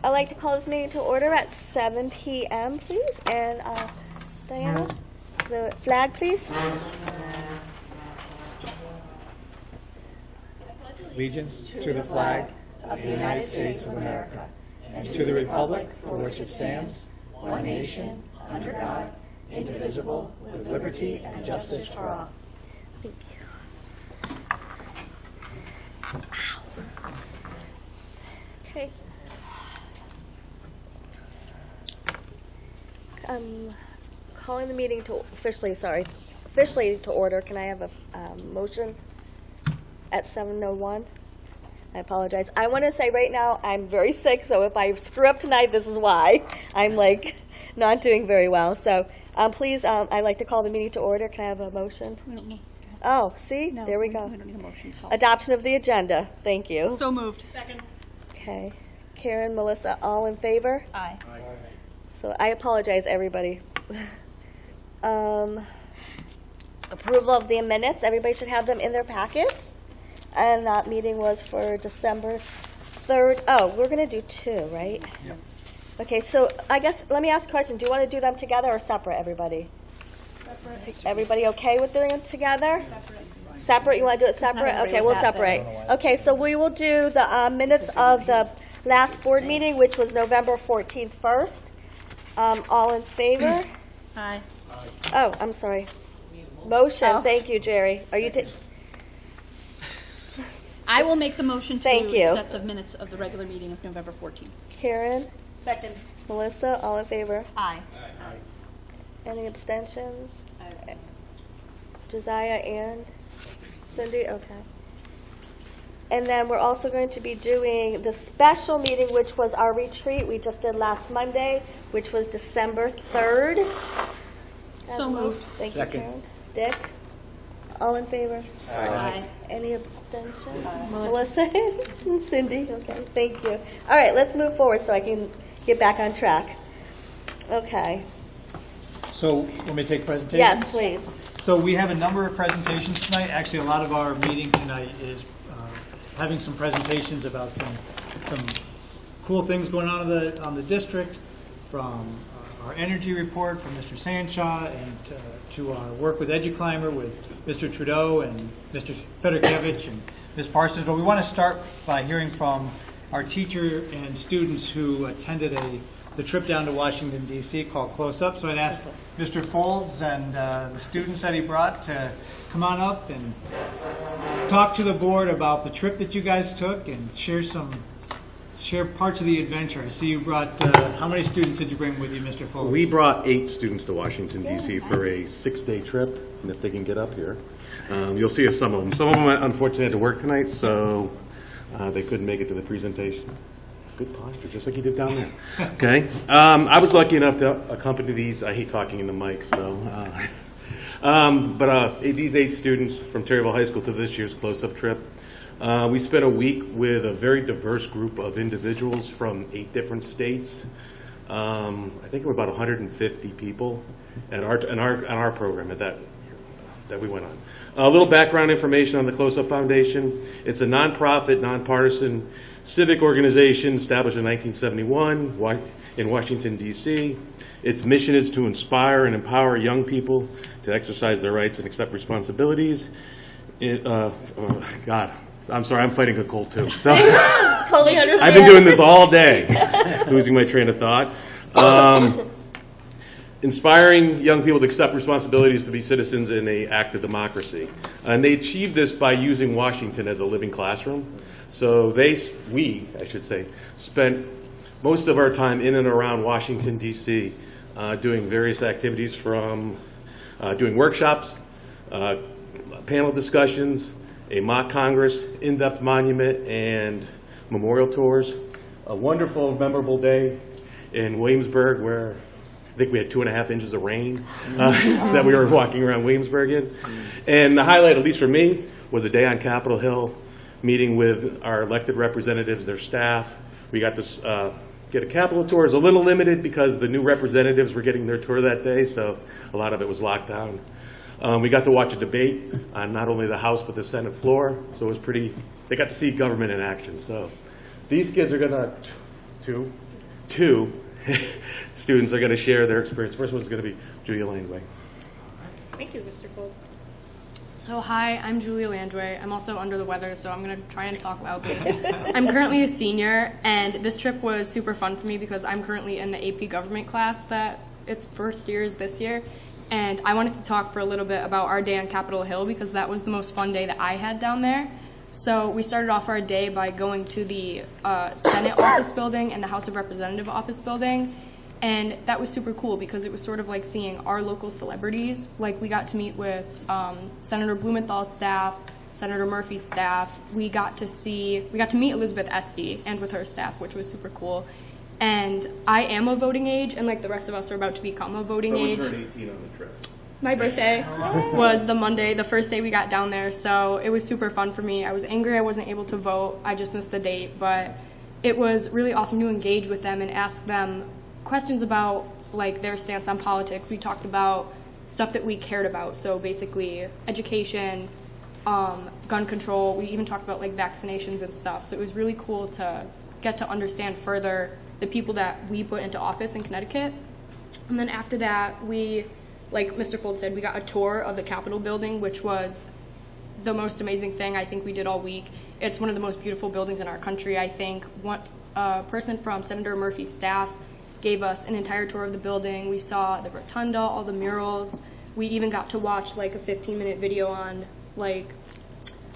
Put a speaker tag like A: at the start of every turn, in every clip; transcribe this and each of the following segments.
A: I'd like to call this meeting to order at 7 p.m., please. And Diana, the flag, please.
B: Allegiance to the flag of the United States of America and to the republic for which it stands, one nation, under God, indivisible, with liberty and justice for all.
A: Thank you. Ow. Okay. Calling the meeting to officially to order. Can I have a motion at 7:01? I apologize. I want to say right now I'm very sick, so if I screw up tonight, this is why. I'm like not doing very well. So please, I'd like to call the meeting to order. Can I have a motion?
C: No.
A: Oh, see?
C: No,
A: there we go.
C: We don't need a motion.
A: Adoption of the agenda. Thank you.
C: So moved. Second.
A: Okay. Karen, Melissa, all in favor?
C: Aye.
A: So I apologize, everybody. Approval of the minutes. Everybody should have them in their packet. And that meeting was for December 3rd. Oh, we're going to do two, right?
B: Yes.
A: Okay, so I guess, let me ask a question. Do you want to do them together or separate, everybody?
C: Separate.
A: Everybody okay with doing them together? Separate. You want to do it separate?
C: everybody
A: Okay,
C: was
A: we'll
C: at
A: separate. Okay, so we will do the minutes of the last board meeting, which was November 14th first. All in favor?
C: Aye.
A: Oh, I'm sorry. Motion.
C: Oh.
A: Thank you, Jerry. Are you?
C: I will make the motion to
A: Thank you.
C: accept the minutes of the regular meeting of November 14th.
A: Karen?
C: Second.
A: Melissa? All in favor?
C: Aye.
A: Any abstentions?
C: Aye.
A: Josiah and Cindy? Okay. And then we're also going to be doing the special meeting, which was our retreat we just did last Monday, which was December 3rd.
C: So moved.
A: Thank you,
B: Second.
A: Karen. Dick? All in favor?
C: Aye.
A: Any abstentions? Melissa and Cindy? Okay, thank you. All right, let's move forward so I can get back on track. Okay.
B: So, want me to take presentations?
A: Yes, please.
B: So we have a number of presentations tonight. Actually, a lot of our meeting tonight is having some presentations about some cool things going on the district, from our energy report from Mr. Sanshaw, and to our work with EduClimber with Mr. Trudeau and Mr. Fedorkevich and Ms. Parsons. But we want to start by hearing from our teacher and students who attended the trip down to Washington, D.C. called Close Up. So I'd ask Mr. Folds and the students that he brought to come on up and talk to the board about the trip that you guys took and share parts of the adventure. I see you brought, how many students did you bring with you, Mr. Folds?
D: We brought 8 students to Washington, D.C. for a 6-day trip, and if they can get up here. You'll see some of them. Some of them, unfortunately, had to work tonight, so they couldn't make it to the presentation. Good posture, just like you did down there. Okay. I was lucky enough to accompany these. I hate talking in the mic, so. These 8 students from Terryville High School to this year's close-up trip. We spent a week with a very diverse group of individuals from 8 different states. I think we're about 150 people at our program at that we went on. A little background information on the Close-Up Foundation. It's a nonprofit, nonpartisan civic organization established in 1971 in Washington, D.C. Its mission is to inspire and empower young people to exercise their rights and accept responsibilities. God, I'm sorry, I'm fighting a cold too. So
A: Totally understand.
D: I've been doing this all day, losing my train of thought. Inspiring young people to accept responsibilities to be citizens in an active democracy. And they achieved this by using Washington as a living classroom. So we spent most of our time in and around Washington, D.C., doing various activities, from doing workshops, panel discussions, a mock Congress, in-depth monument, and memorial tours. A wonderful, memorable day in Williamsburg where I think we had 2.5 inches of rain that we were walking around Williamsburg in. And the highlight, at least for me, was a day on Capitol Hill meeting with our elected representatives, their staff. We got to get a Capitol tour. It was a little limited because the new representatives were getting their tour that day, so a lot of it was locked down. We got to watch a debate on not only the House but the Senate floor, so it was pretty, they got to see government in action. So these kids are going to, two students are going to share their experience. First one's going to be Julia Landway.
C: Thank you, Mr. Folds.
E: So hi, I'm Julia Landway. I'm also under the weather, so I'm going to try and talk loudly. I'm currently a senior, and this trip was super fun for me because I'm currently in the AP Government class that its first year is this year. And I wanted to talk for a little bit about our day on Capitol Hill because that was the most fun day that I had down there. So we started off our day by going to the Senate office building and the House of Representative office building. And that was super cool because it was sort of like seeing our local celebrities. Like we got to meet with Senator Blumenthal's staff, Senator Murphy's staff. We got to meet Elizabeth Esty and with her staff, which was super cool. And I am a voting age, and like the rest of us are about to become a voting age.
D: Someone turned 18 on the trip.
E: My birthday was the Monday, the first day we got down there, so it was super fun for me. I was angry I wasn't able to vote. I just missed the date, but it was really awesome to engage with them and ask them questions about like their stance on politics. We talked about stuff that we cared about, so basically education, gun control. We even talked about like vaccinations and stuff, so it was really cool to get to understand further the people that we put into office in Connecticut. And then after that, we, like Mr. Fold said, we got a tour of the Capitol building, which was the most amazing thing I think we did all week. It's one of the most beautiful buildings in our country, I think. One person from Senator Murphy's staff gave us an entire tour of the building. We saw the rotunda, all the murals. We even got to watch like a 15-minute video on like,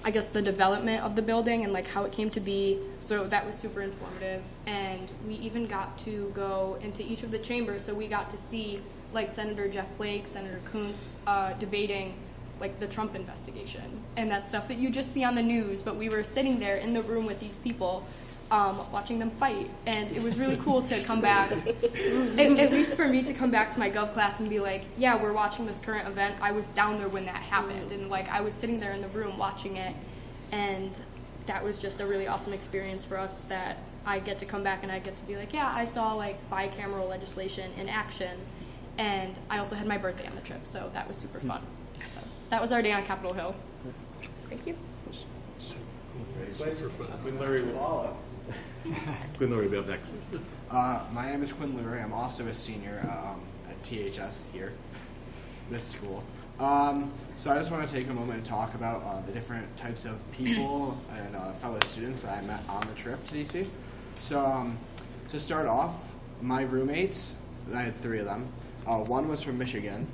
E: I guess, the development of the building and like how it came to be. So that was super informative. And we even got to go into each of the chambers. So we got to see like Senator Jeff Flake, Senator Kuntz debating like the Trump investigation and that stuff that you just see on the news. But we were sitting there in the room with these people watching them fight. And it was really cool to come back, at least for me to come back to my Gov class and be like, yeah, we're watching this current event. I was down there when that happened. And like I was sitting there in the room watching it. And that was just a really awesome experience for us that I get to come back and I get to be like, yeah, I saw like bicameral legislation in action. And I also had my birthday on the trip, so that was super fun. So that was our day on Capitol Hill. Thank you.
D: Quinn Lurie will follow. Quinn Lurie will be up next.
F: My name is Quinn Lurie. I'm also a senior at THS here, this school. So I just want to take a moment to talk about the different types of people and fellow students that I met on the trip to DC. So to start off, my roommates, I had 3 of them. One was from Michigan.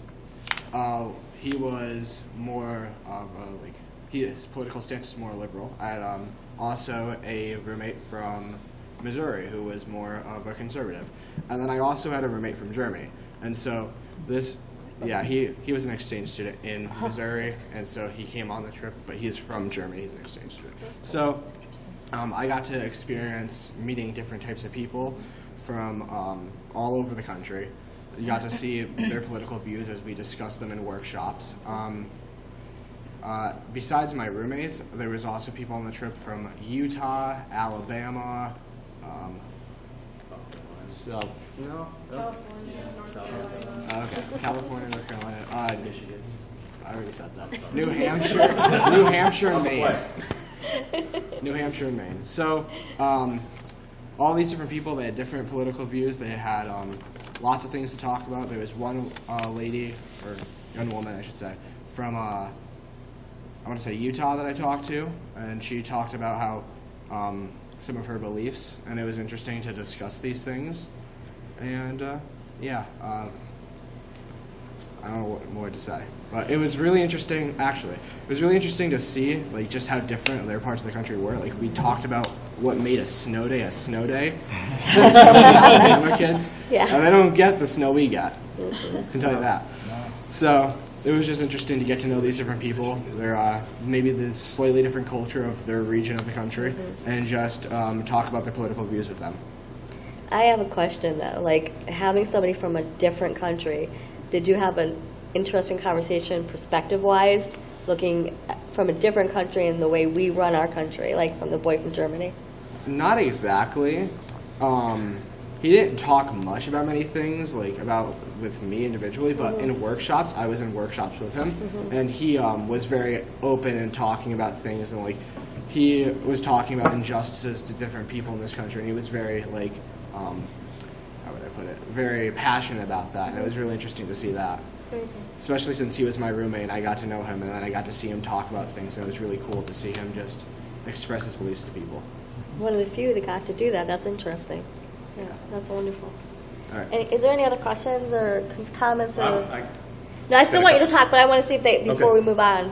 F: He was more of his political stance was more liberal. I had also a roommate from Missouri who was more of a conservative. And then I also had a roommate from Germany. And so he was an exchange student in Missouri, and so he came on the trip, but he's from Germany. He's an exchange student. So I got to experience meeting different types of people from all over the country. You got to see their political views as we discussed them in workshops. Besides my roommates, there was also people on the trip from Utah, Alabama, California, North Carolina, Michigan. I already said that. New Hampshire, and Maine. New Hampshire and Maine. So, all these different people, they had different political views. They had lots of things to talk about. There was one lady, or young woman, I should say, from I want to say Utah that I talked to, and she talked about how some of her beliefs, and it was interesting to discuss these things. And I don't know what more to say, but it was really interesting. Actually, it was really interesting to see like just how different their parts of the country were. Like we talked about what made a snow day. Some of the Alabama kids, and they don't get the snow we get. I can tell you that. So it was just interesting to get to know these different people. They're maybe the slightly different culture of their region of the country, and just talk about their political views with them.
A: I have a question though, like having somebody from a different country, did you have an interesting conversation perspective-wise, looking from a different country and the way we run our country, like from the boy from Germany?
F: Not exactly. He didn't talk much about many things, like with me individually, but in workshops, I was in workshops with him, and he was very open in talking about things, and like he was talking about injustices to different people in this country, and he was very put it, very passionate about that, and it was really interesting to see that. Especially since he was my roommate, and I got to know him, and then I got to see him talk about things, and it was really cool to see him just express his beliefs to people.
A: One of the few that got to do that. That's interesting. Yeah, that's wonderful.
F: All right.
A: And is there any other questions or comments? Or
D: I
A: no, I still want you to talk, but I want to see if they before
D: Okay.
A: we move on.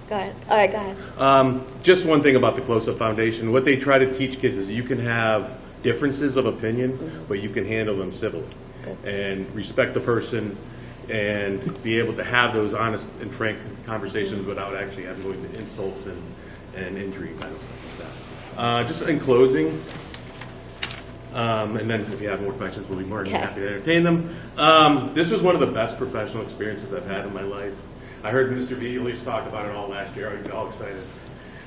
A: Go ahead. All right, go ahead.
D: Just one thing about the Close-Up Foundation. What they try to teach kids is you can have differences of opinion, but you can handle them civilly and respect the person and be able to have those honest and frank conversations without actually having to go into insults and injury kind of stuff like that. Just in closing, and then if you have more questions, we'll be more than happy to entertain them. This was one of the best professional experiences I've had in my life. I heard Mr. Vealers talk about it all last year. I was all excited.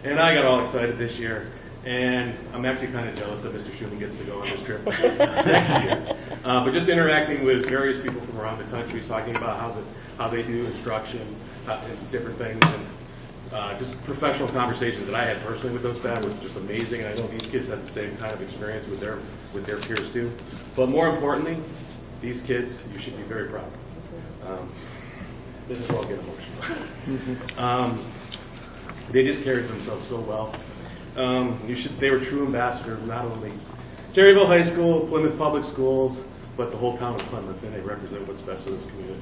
D: And I got all excited this year. And I'm actually kind of jealous that Mr. Schumann gets to go on this trip next year. But just interacting with various people from around the country, talking about how they do instruction, and different things, and just professional conversations that I had personally with those staff was just amazing. And I know these kids have the same kind of experience with their peers too. But more importantly, these kids, you should be very proud. This is where I'll get emotional. They just carried themselves so well. They were true ambassadors, not only Terryville High School, Plymouth Public Schools, but the whole town of Plymouth, and they represent what's best in this community.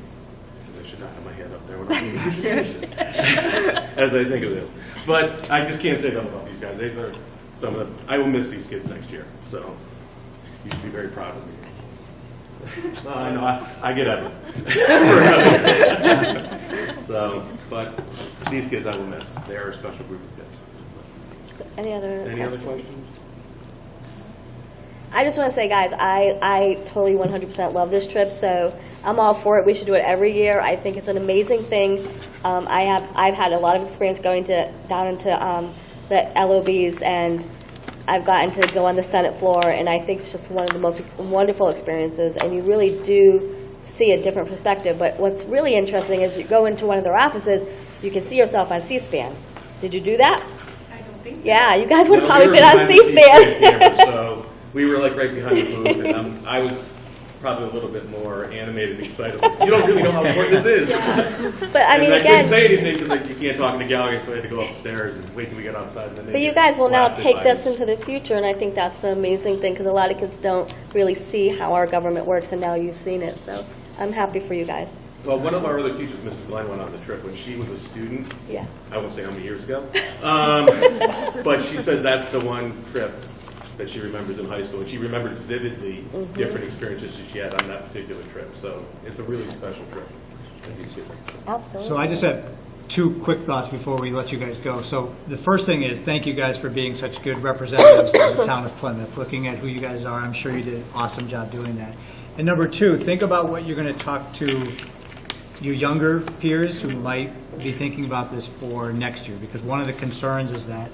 D: Because I should not have my hand up there when I'm as I think of this. But I just can't say enough about these guys. These are some of them. I will miss these kids next year, so you should be very proud of me. I know, I get it. So, but these kids I will miss. They are a special group of kids.
A: So any other
D: questions?
A: I just want to say, guys, I totally 100% love this trip, so I'm all for it. We should do it every year. I think it's an amazing thing. I've had a lot of experience going down into the LOBs, and I've gotten to go on the Senate floor, and I think it's just one of the most wonderful experiences, and you really do see a different perspective. But what's really interesting is you go into one of their offices, you can see yourself on C-SPAN. Did you do that?
C: I don't think so.
A: Yeah, you guys would have
D: No,
A: probably
D: we
A: been
D: were
A: on
D: behind the
A: C-SPAN.
D: camera, so we were like right behind the booth, and I was probably a little bit more animated and excited. You don't really know how important this is.
A: But I mean,
D: and I
A: again,
D: couldn't say anything because you can't talk in the gallery, so I had to go upstairs and wait till we got outside. And then
A: but
D: they
A: you
D: get
A: guys will now
D: blasted
A: take
D: by
A: this
D: me.
A: into the future, and I think that's the amazing thing, because a lot of kids don't really see how our government works, and now you've seen it. So I'm happy for you guys.
D: Well, one of our other teachers, Mrs. Glenn, went on the trip when she was a student.
A: Yeah.
D: I won't say how many years ago. But she says that's the one trip that she remembers in high school. And she remembers vividly different experiences that she had on that particular trip. So it's a really special trip.
A: Absolutely.
B: So I just have two quick thoughts before we let you guys go. So the first thing is, thank you guys for being such good representatives of the town of Plymouth. Looking at who you guys are, I'm sure you did an awesome job doing that. And number two, think about what you're going to talk to your younger peers who might be thinking about this for next year, because one of the concerns is that,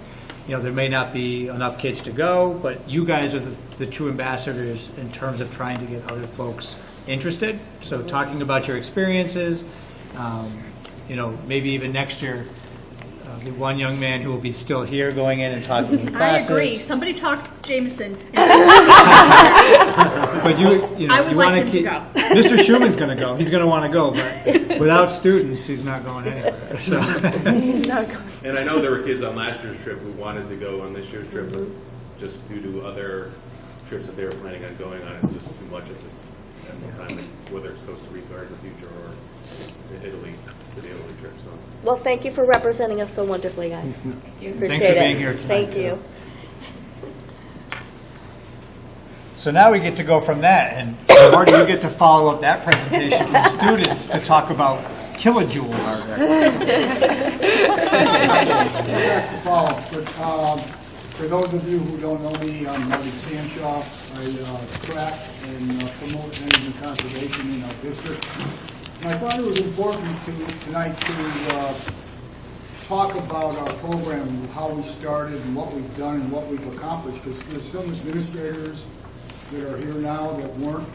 B: you know, there may not be enough kids to go, but you guys are the true ambassadors in terms of trying to get other folks interested. So talking about your experiences, you know, maybe even next year, the one young man who will be still here going in and talking in
C: I
B: classes.
C: agree. Somebody talk Jameson.
B: But you know,
C: I would
B: you
C: like
B: want
C: him to go.
B: Mr. Schumann's going to go. He's going to want to go, but without students, he's not going anywhere. So.
D: And I know there were kids on last year's trip who wanted to go on this year's trip, but just due to other trips that they were planning on going on, it's just too much at this time, whether it's Costa Rica in the future or Italy, the Italy trip. So.
A: Well, thank you for representing us so wonderfully, guys. Appreciate
B: Thanks for
A: it.
B: being here tonight,
A: Thank
B: too.
A: you.
B: So now we get to go from that, and Marty, you get to follow up that presentation from students to talk about kilojoules.
G: Back to follow, but for those of you who don't know me, I'm Marty Sanshaw. I track and promote energy conservation in our district. And I thought it was important tonight to talk about our program, how we started and what we've done and what we've accomplished, because there's some administrators that are here now that weren't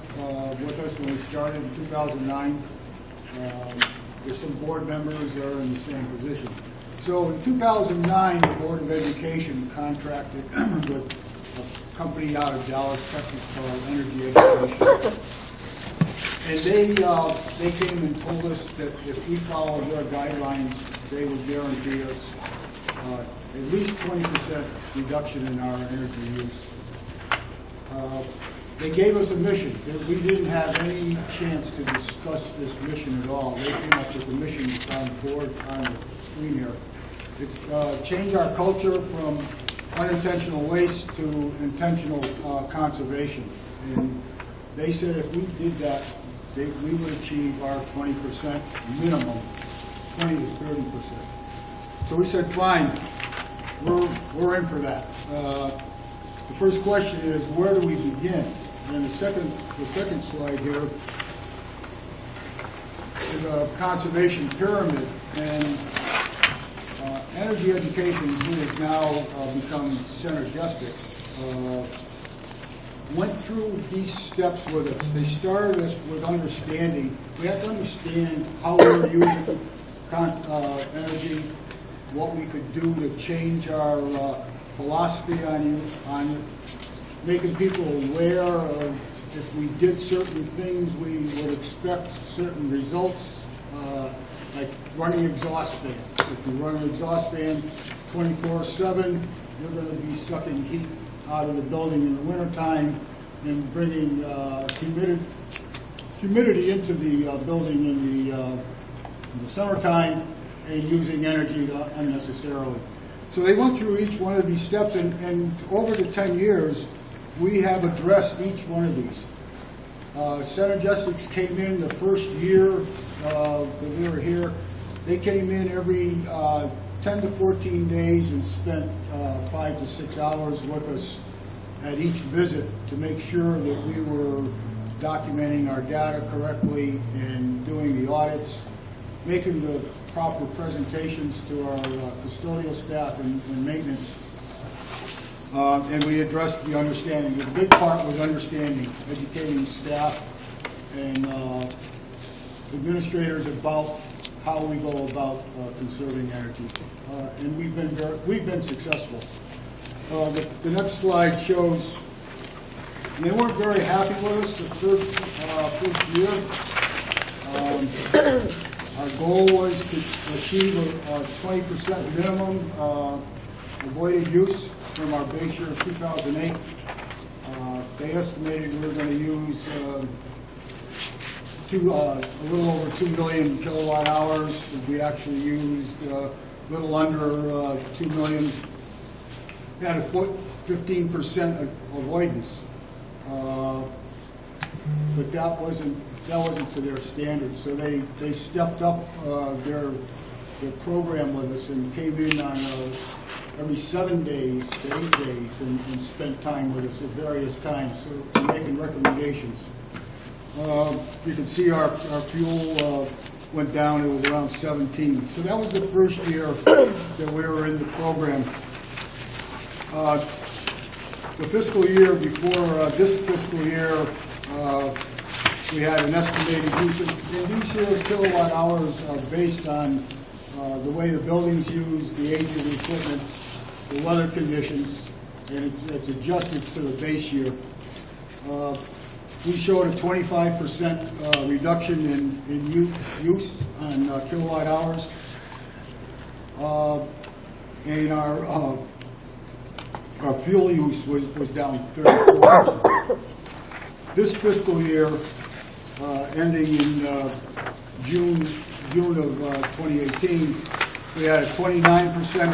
G: with us when we started in 2009. There's some board members that are in the same position. So in 2009, the Board of Education contracted with a company out of Dallas, Texas called Energy Educator. And they came and told us that if we followed their guidelines, they would guarantee us at least 20% reduction in our energy use. They gave us a mission. We didn't have any chance to discuss this mission at all. They came up with the mission that's on the board on the screen here. It's change our culture from unintentional waste to intentional conservation. And they said if we did that, we would achieve our 20% minimum, 20 to 30%. So we said, fine, we're in for that. The first question is, where do we begin? And the second slide here is a conservation pyramid. And Energy Education, who has now become Synergestics, went through these steps with us. They started us with understanding. We have to understand how we're using energy, what we could do to change our philosophy on making people aware of if we did certain things, we would expect certain results, like running exhaust fans. If you run an exhaust fan 24/7, you're going to be sucking heat out of the building in the wintertime and bringing humidity into the building in the summertime and using energy unnecessarily. So they went through each one of these steps, and over the 10 years, we have addressed each one of these. Synergestics came in the first year that we were here. They came in every 10 to 14 days and spent 5 to 6 hours with us at each visit to make sure that we were documenting our data correctly and doing the audits, making the proper presentations to our custodial staff and maintenance. And we addressed the understanding. The big part was understanding, educating staff and administrators about how we go about conserving energy. And we've been successful. The next slide shows, and they weren't very happy with us the first year. Our goal was to achieve a 20% minimum avoided use from our base year of 2008. They estimated we were going to use a little over 2 million kilowatt hours. We actually used a little under 2 million. We had a 15% avoidance, but that wasn't to their standards. So they stepped up their program with us and came in on every 7 days to 8 days and spent time with us at various times, so making recommendations. You can see our fuel went down. It was around 17. So that was the first year that we were in the program. The fiscal year before this fiscal year, we had an estimated use, and these here kilowatt hours are based on the way the building's used, the age of the equipment, the weather conditions, and it's adjusted to the base year. We showed a 25% reduction in use on kilowatt hours, and our fuel use was down 34%. This fiscal year, ending in June of 2018, we had a 29%.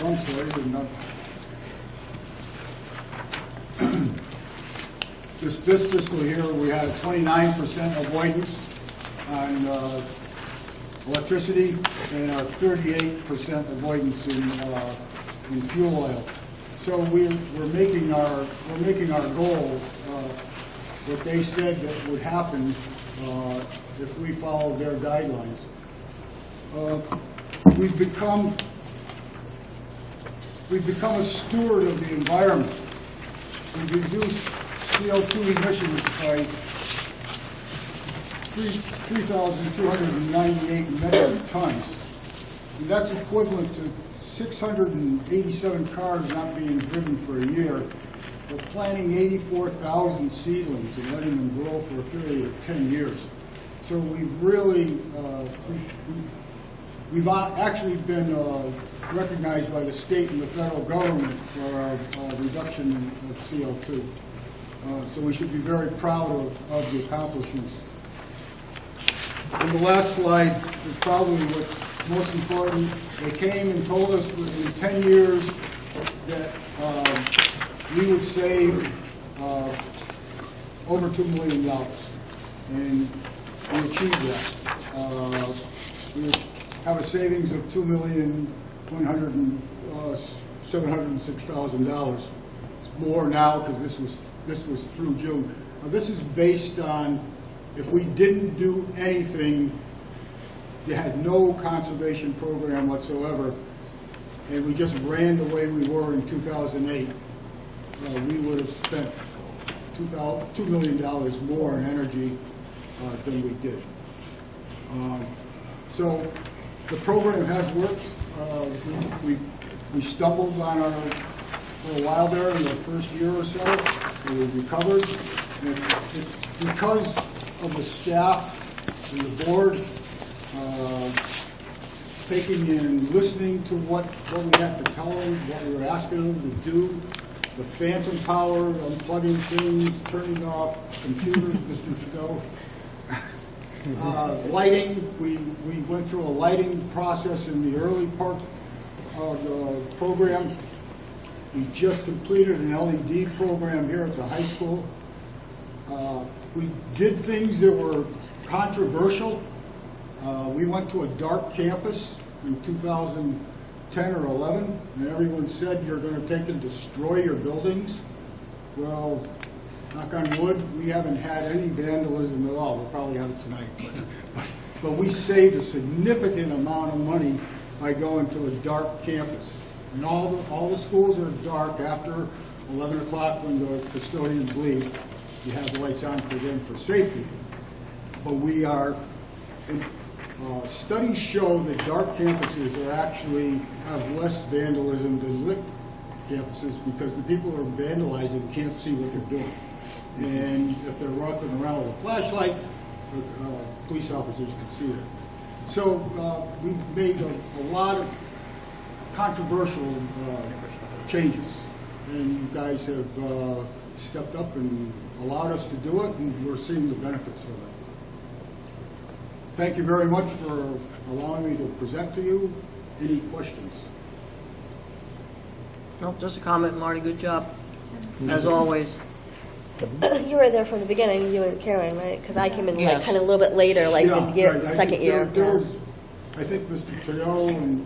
G: I'm sorry, This fiscal year, we had a 29% avoidance on electricity and a 38% avoidance in fuel oil. So we're making our goal. What they said that would happen if we followed their guidelines. We've become a steward of the environment. We've reduced CO2 emissions by 3,298 metric tons. And that's equivalent to 687 cars not being driven for a year we're planting 84,000 seedlings and letting them grow for a period of 10 years. So we've really, we've actually been recognized by the state and the federal government for our reduction of CO2. So we should be very proud of the accomplishments. And the last slide is probably what's most important. They came and told us within 10 years that we would save over $2 million. And we achieved that. We have a savings of $2,706,000. It's more now because this was through June. Now, this is based on if we didn't do anything, they had no conservation program whatsoever, and we just ran the way we were in 2008, we would have spent $2 million more in energy than we did. So the program has worked. We stumbled on our for a while there in the first year or so. We recovered. And it's because of the staff and the board taking and listening to what we had to tell them, what we were asking them to do, the phantom power, unplugging things, turning off computers, Mr. Trudeau. Lighting, we went through a lighting process in the early part of the program. We just completed an LED program here at the high school. We did things that were controversial. We went to a dark campus in 2010 or 11, and everyone said you're going to take and destroy your buildings. Well, knock on wood, we haven't had any vandalism at all. We'll probably have it tonight. But we saved a significant amount of money by going to a dark campus. And all the schools are dark after 11 o'clock when the custodians leave. You have the lights on for them for safety. But we are, studies show that dark campuses are actually have less vandalism than lit campuses because the people who are vandalizing can't see what they're doing. And if they're walking around with a flashlight, police officers can see it. So we've made a lot of controversial changes, and you guys have stepped up and allowed us to do it, and we're seeing the benefits of it. Thank you very much for allowing me to present to you. Any questions?
H: No, just a comment, Marty. Good job, as always.
A: You were there from the beginning, you and Karen, right? Because I came in like
H: Yes.
A: kind of a little bit later, like
G: Yeah,
A: the year,
G: right. I
A: second
G: think
A: year.
G: there was, I think Mr. Trudeau and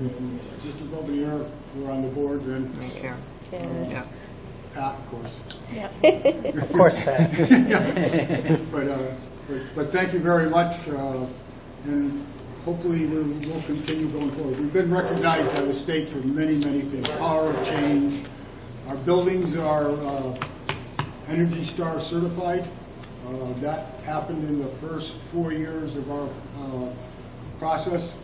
G: Mr. Bobinier were on the board then.
H: Take care.
A: Yeah.
H: Yeah.
G: Pat, of course.
B: Of course, Pat.
G: But thank you very much, and hopefully we'll continue going forward. We've been recognized by the state for many, many things. Power of change. Our buildings are Energy Star certified. That happened in the first 4 years of our process.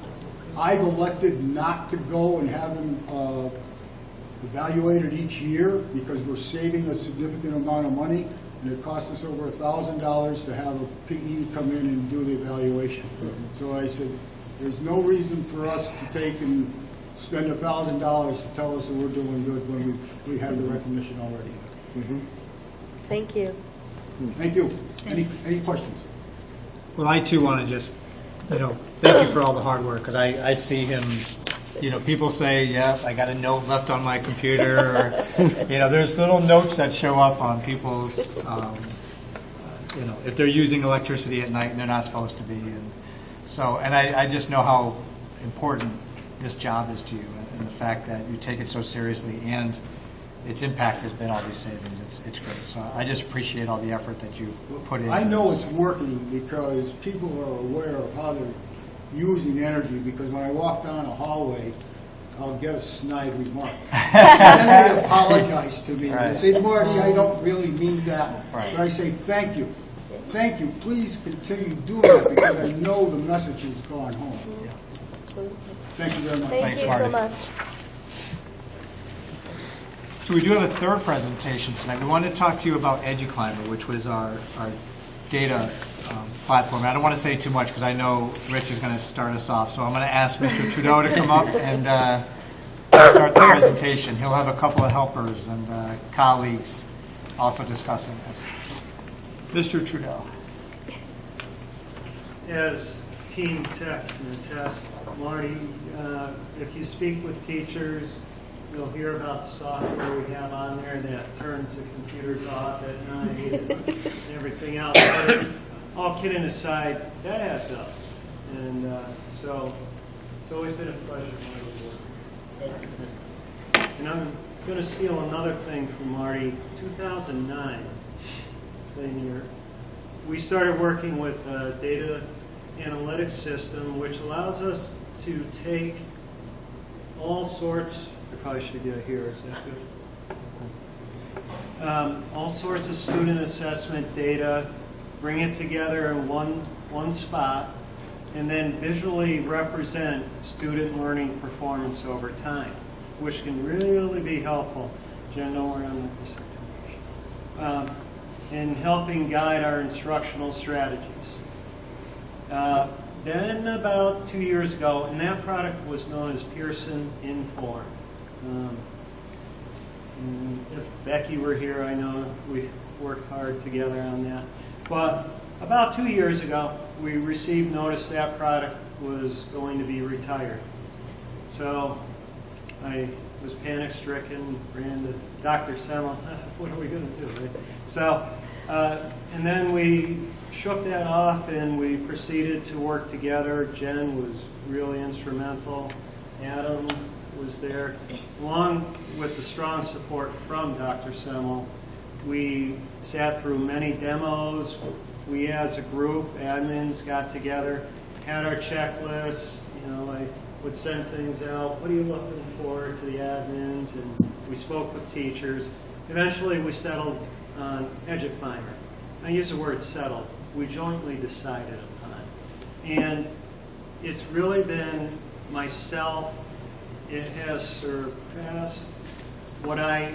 G: I've elected not to go and have them evaluated each year because we're saving a significant amount of money, and it costs us over $1,000 to have a PE come in and do the evaluation. So I said, there's no reason for us to take and spend $1,000 to tell us that we're doing good when we have the recognition already.
A: Thank you.
G: Thank you. Any questions?
B: Well, I too want to just, thank you for all the hard work, because I see him, people say, yeah, I got a note left on my computer, or, there's little notes that show up on people's, if they're using electricity at night and they're not supposed to be. And so, and I just know how important this job is to you, and the fact that you take it so seriously, and its impact has been all these savings. It's great. So I just appreciate all the effort that you've put in.
G: I know it's working because people are aware of how they're using energy, because when I walk down a hallway, I'll get a snide remark. And then they apologize to me.
B: Right.
G: They say, Marty, I don't really mean that.
B: Right.
G: But I say, thank you. Thank you. Please continue doing that, because I know the message has gone home.
A: Absolutely.
G: Thank you very much.
A: Thank
B: Thanks,
A: you
B: Marty.
A: so much.
B: So we do have a third presentation tonight. We wanted to talk to you about EduClimber, which was our data platform. I don't want to say too much because I know Rich is going to start us off. So I'm going to ask Mr. Trudeau to come up and start the presentation. He'll have a couple of helpers and colleagues also discussing this. Mr. Trudeau.
I: As team tech in the test, Marty, if you speak with teachers, you'll hear about the software we have on there that turns the computers off at night and everything else. But all kidding aside, that adds up. And so it's always been a pleasure to work. And I'm going to steal another thing from Marty. 2009, same year, we started working with a data analytics system which allows us to take all sorts, I probably should get here, is that good? All sorts of student assessment data, bring it together in one spot, and then visually represent student learning performance over time, which can really be helpful. Jen, don't worry, I'm not going to say too much. In helping guide our instructional strategies. Then about 2 years ago, and that product was known as Pearson Inform. And if Becky were here, I know we worked hard together on that. But about 2 years ago, we received notice that product was going to be retired. So I was panic-stricken, ran to Dr. Semmel, what are we going to do, right? So, and then we shook that off and we proceeded to work together. Jen was really instrumental. Adam was there. Along with the strong support from Dr. Semmel, we sat through many demos. We as a group, admins, got together, had our checklists. You know, I would send things out. What are you looking for to the admins? And we spoke with teachers. Eventually, we settled on EduClimber. I use the word settled. We jointly decided upon. And it's really been myself. It has surpassed what I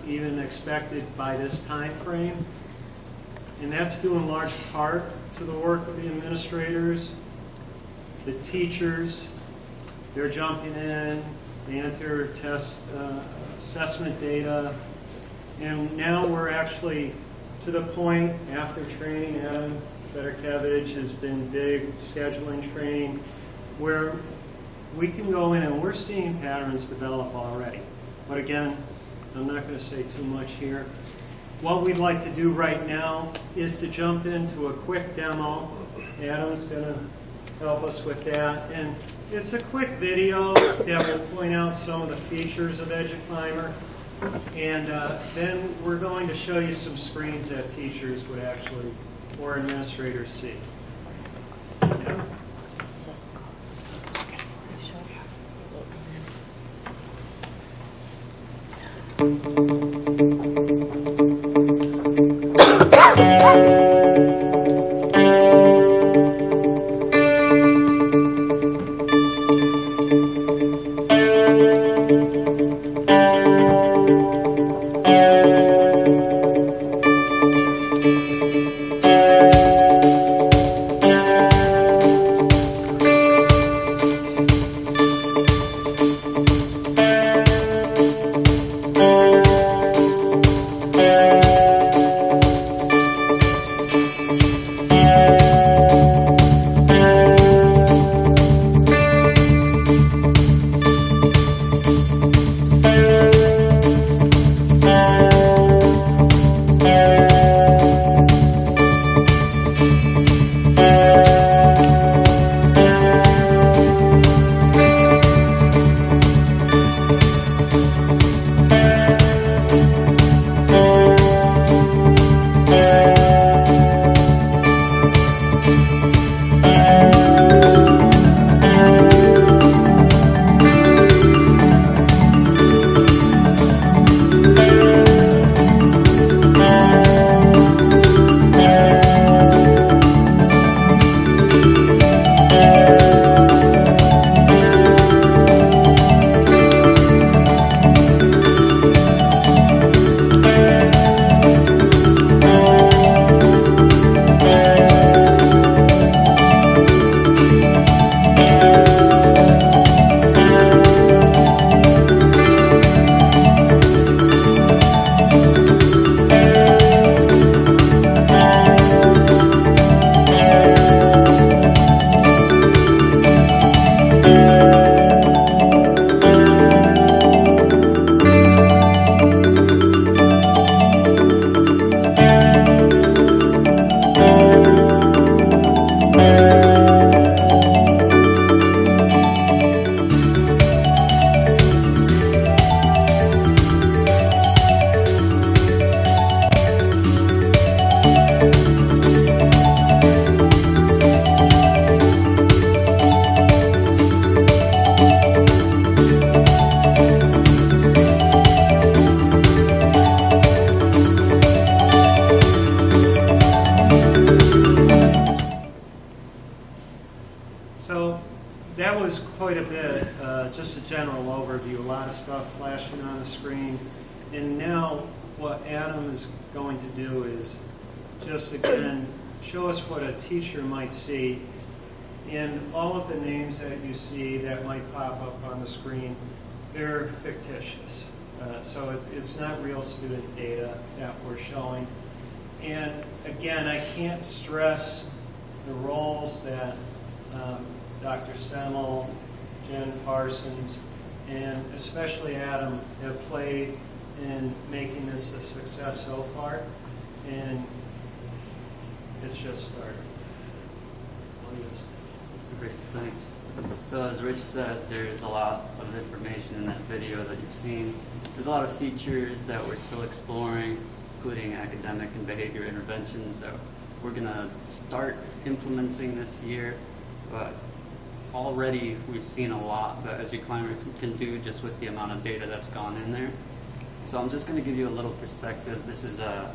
I: even expected by this time frame. And that's due in large part to the work of the administrators, the teachers. They're jumping in, they enter test assessment data, and now we're actually to the point after training. Adam Federkevich has been big scheduling training where we can go in and we're seeing patterns develop already. But again, I'm not going to say too much here. What we'd like to do right now is to jump into a quick demo. Adam's going to help us with that. And it's a quick video that will point out some of the features of EduClimber. And then we're going to show you some screens that teachers would actually, or administrators, see. Yeah. quite a bit, just a general overview, a lot of stuff flashing on the screen. And now what Adam is going to do is just again show us what a teacher might see. And all of the names that you see that might pop up on the screen, they're fictitious. So it's not real student data that we're showing. And again, I can't stress the roles that Dr. Semmel, Jen Parsons, and especially Adam have played in making this a success so far. And it's just started.
J: Great, thanks. So as Rich said, there's a lot of information in that video that you've seen. There's a lot of features that we're still exploring, including academic and behavior interventions that we're going to start implementing this year. But already we've seen a lot that Educlimber can do just with the amount of data that's gone in there. So I'm just going to give you a little perspective. This is a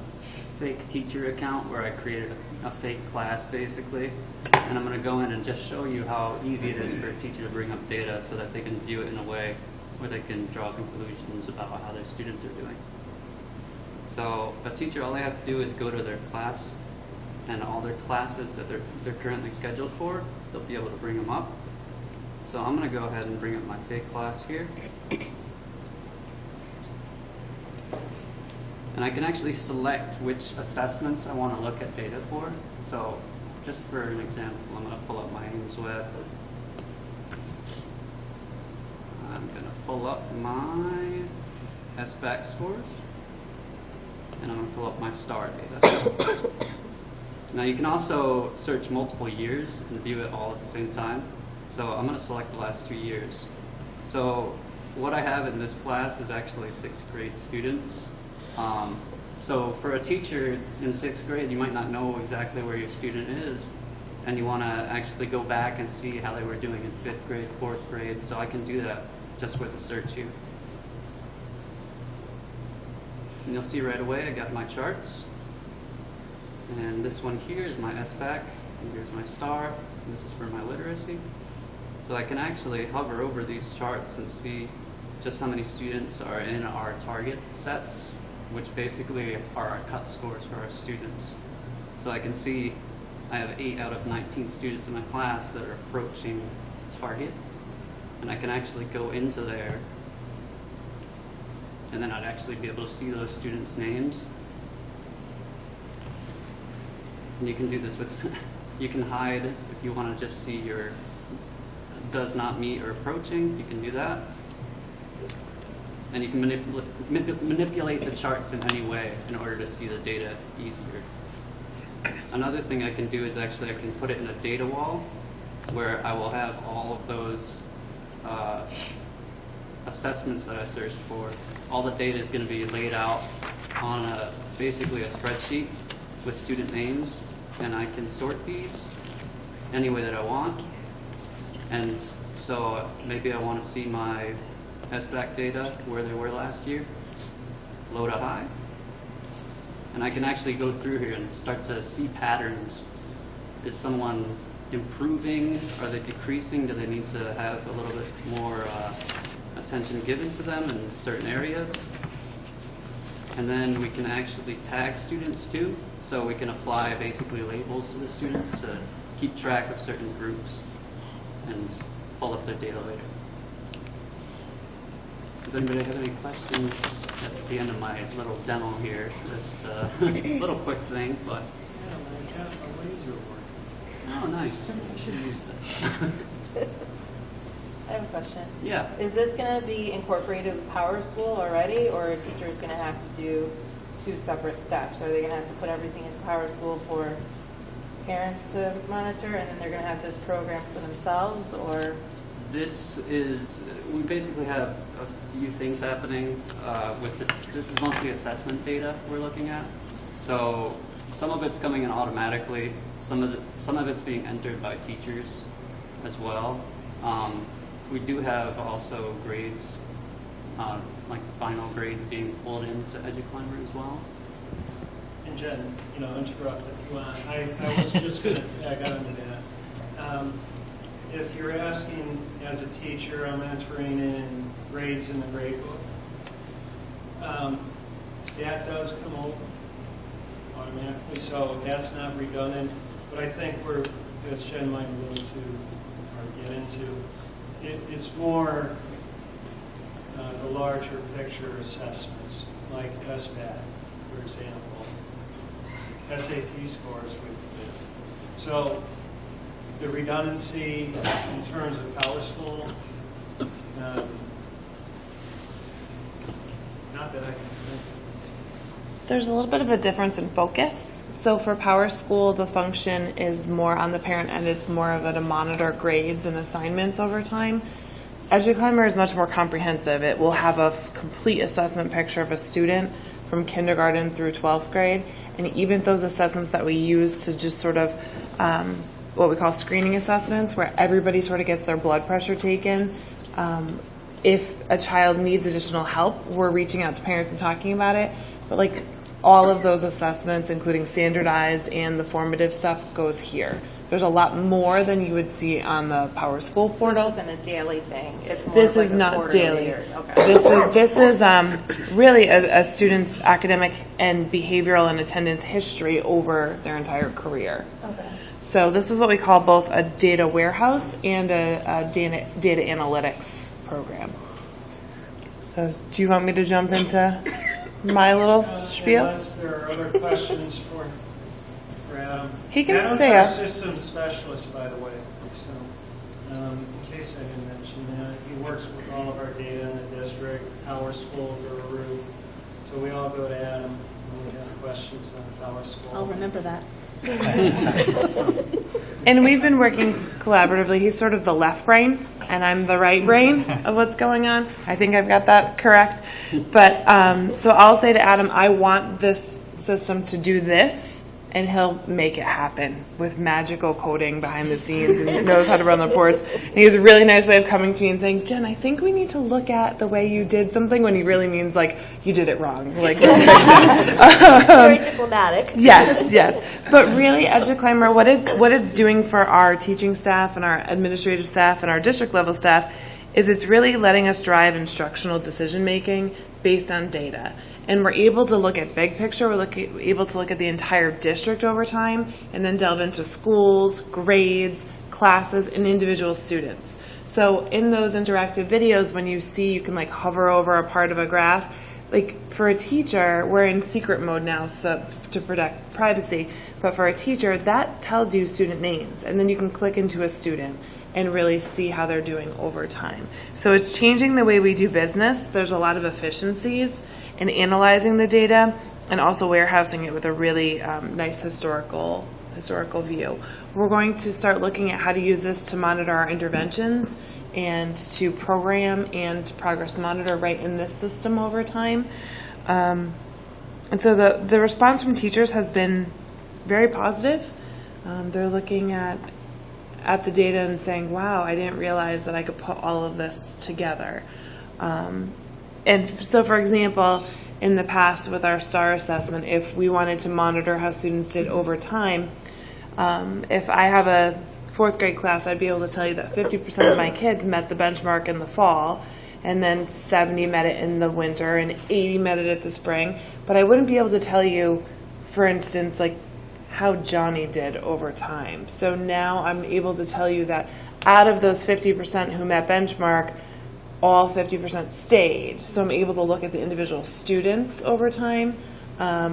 J: fake teacher account where I created a fake class basically. And I'm going to go in and just show you how easy it is for a teacher to bring up data so that they can view it in a way where they can draw conclusions about how their students are doing. So a teacher, all they have to do is go to their class, and all their classes that they're currently scheduled for, they'll be able to bring them up. So I'm going to go ahead and bring up my fake class here. And I can actually select which assessments I want to look at data for. So just for an example, I'm going to pull up my Ames Web. I'm going to pull up my SBAC scores. And I'm going to pull up my STAR data. Now you can also search multiple years and view it all at the same time. So I'm going to select the last 2 years. So what I have in this class is actually 6th grade students. So for a teacher in 6th grade, you might not know exactly where your student is, and you want to actually go back and see how they were doing in 5th grade, 4th grade. So I can do that just with the search here. And you'll see right away I got my charts. And this one here is my SBAC, and here's my STAR, and this is for my literacy. So I can actually hover over these charts and see just how many students are in our target sets, which basically are our cut scores for our students. So I can see I have 8 out of 19 students in my class that are approaching target, and I can actually go into there, and then I'd actually be able to see those students' names. And you can do this with, you can hide if you want to just see your does not meet or approaching, you can do that. And you can manipulate the charts in any way in order to see the data easier. Another thing I can do is actually I can put it in a data wall where I will have all of those assessments that I searched for. All the data is going to be laid out on basically a spreadsheet with student names, and I can sort these any way that I want. And so maybe I want to see my SBAC data where they were last year, load a high, and I can actually go through here and start to see patterns. Is someone improving? Are they decreasing? Do they need to have a little bit more attention given to them in certain areas? And then we can actually tag students too, so we can apply basically labels to the students to keep track of certain groups and pull up their data later. Does anybody have any questions? That's the end of my little demo here. Just a little quick thing, but.
I: Yeah, I got a laser working.
J: Oh, nice. I should use that.
K: I have a question.
J: Yeah.
K: Is this going to be incorporated with Power School already, or a teacher is going to have to do 2 separate steps? Are they going to have to put everything into Power School for parents to monitor, and then they're going to have this program for themselves, or?
J: This is, we basically have a few things happening with this. This is mostly assessment data we're looking at. So some of it's coming in automatically. Some of it's being entered by teachers as well. We do have also grades, like the final grades being pulled into Educlimber as well.
I: And Jen, interrupt if you want. I was just going to tag on to that. if you're asking as a teacher, I'm entering in grades in the grade book. That does come over automatically, so that's not redundant. But I think we're, as Jen might allude to or get into, it's more the larger picture assessments, like SBAT, for example, SAT scores. So the redundancy in terms of PowerSchool, not that I can think.
L: There's a little bit of a difference in focus. So for PowerSchool, the function is more on the parent end. It's more of a to monitor grades and assignments over time. EduClimber is much more comprehensive. It will have a complete assessment picture of a student from kindergarten through 12th grade, and even those assessments that we use to just sort of what we call screening assessments, where everybody sort of gets their blood pressure taken. If a child needs additional help, we're reaching out to parents and talking about it. But like all of those assessments, including standardized and the formative stuff, goes here. There's a lot more than you would see on the PowerSchool portal.
K: This isn't a daily thing. It's more
L: This
K: like
L: is
K: a
L: not
K: quarterly
L: daily.
K: or- okay.
L: This is really a student's academic and behavioral and attendance history over their entire career.
K: Okay.
L: So this is what we call both a data warehouse and a data analytics program. So do you want me to jump into my little spiel?
I: Unless there are other questions for Adam.
L: He can
I: Adam's
L: stay
I: our
L: up.
I: systems specialist, by the way. So, in case I didn't mention that, he works with all of our data in the district, PowerSchool, Guru. So we all go to Adam when we have questions on PowerSchool.
C: I'll remember that.
L: And we've been working collaboratively. He's sort of the left brain, and I'm the right brain of what's going on. I think I've got that correct. But so I'll say to Adam, I want this system to do this, and he'll make it happen with magical coding behind the scenes and knows how to run the reports. And he has a really nice way of coming to me and saying, Jen, I think we need to look at the way you did something, when he really means like, you did it wrong. Like, let's fix it.
A: Very diplomatic.
L: Yes. But really, EduClimber, what it's doing for our teaching staff and our administrative staff and our district level staff is it's really letting us drive instructional decision making based on data. And we're able to look at big picture, able to look at the entire district over time, and then delve into schools, grades, classes, and individual students. So in those interactive videos, when you see, you can like hover over a part of a graph. Like for a teacher, we're in secret mode now, so to protect privacy, but for a teacher, that tells you student names, and then you can click into a student and really see how they're doing over time. So it's changing the way we do business. There's a lot of efficiencies in analyzing the data and also warehousing it with a really nice historical view. We're going to start looking at how to use this to monitor our interventions and to program and progress monitor right in this system over time. And so the response from teachers has been very positive. They're looking at the data and saying, wow, I didn't realize that I could put all of this together. And so, for example, in the past with our STAR assessment, if we wanted to monitor how students did over time, if I have a 4th grade class, I'd be able to tell you that 50% of my kids met the benchmark in the fall, and then 70 met it in the winter, and 80 met it at the spring. But I wouldn't be able to tell you, for instance, like how Johnny did over time. So now I'm able to tell you that out of those 50% who met benchmark, all 50% stayed. So I'm able to look at the individual students over time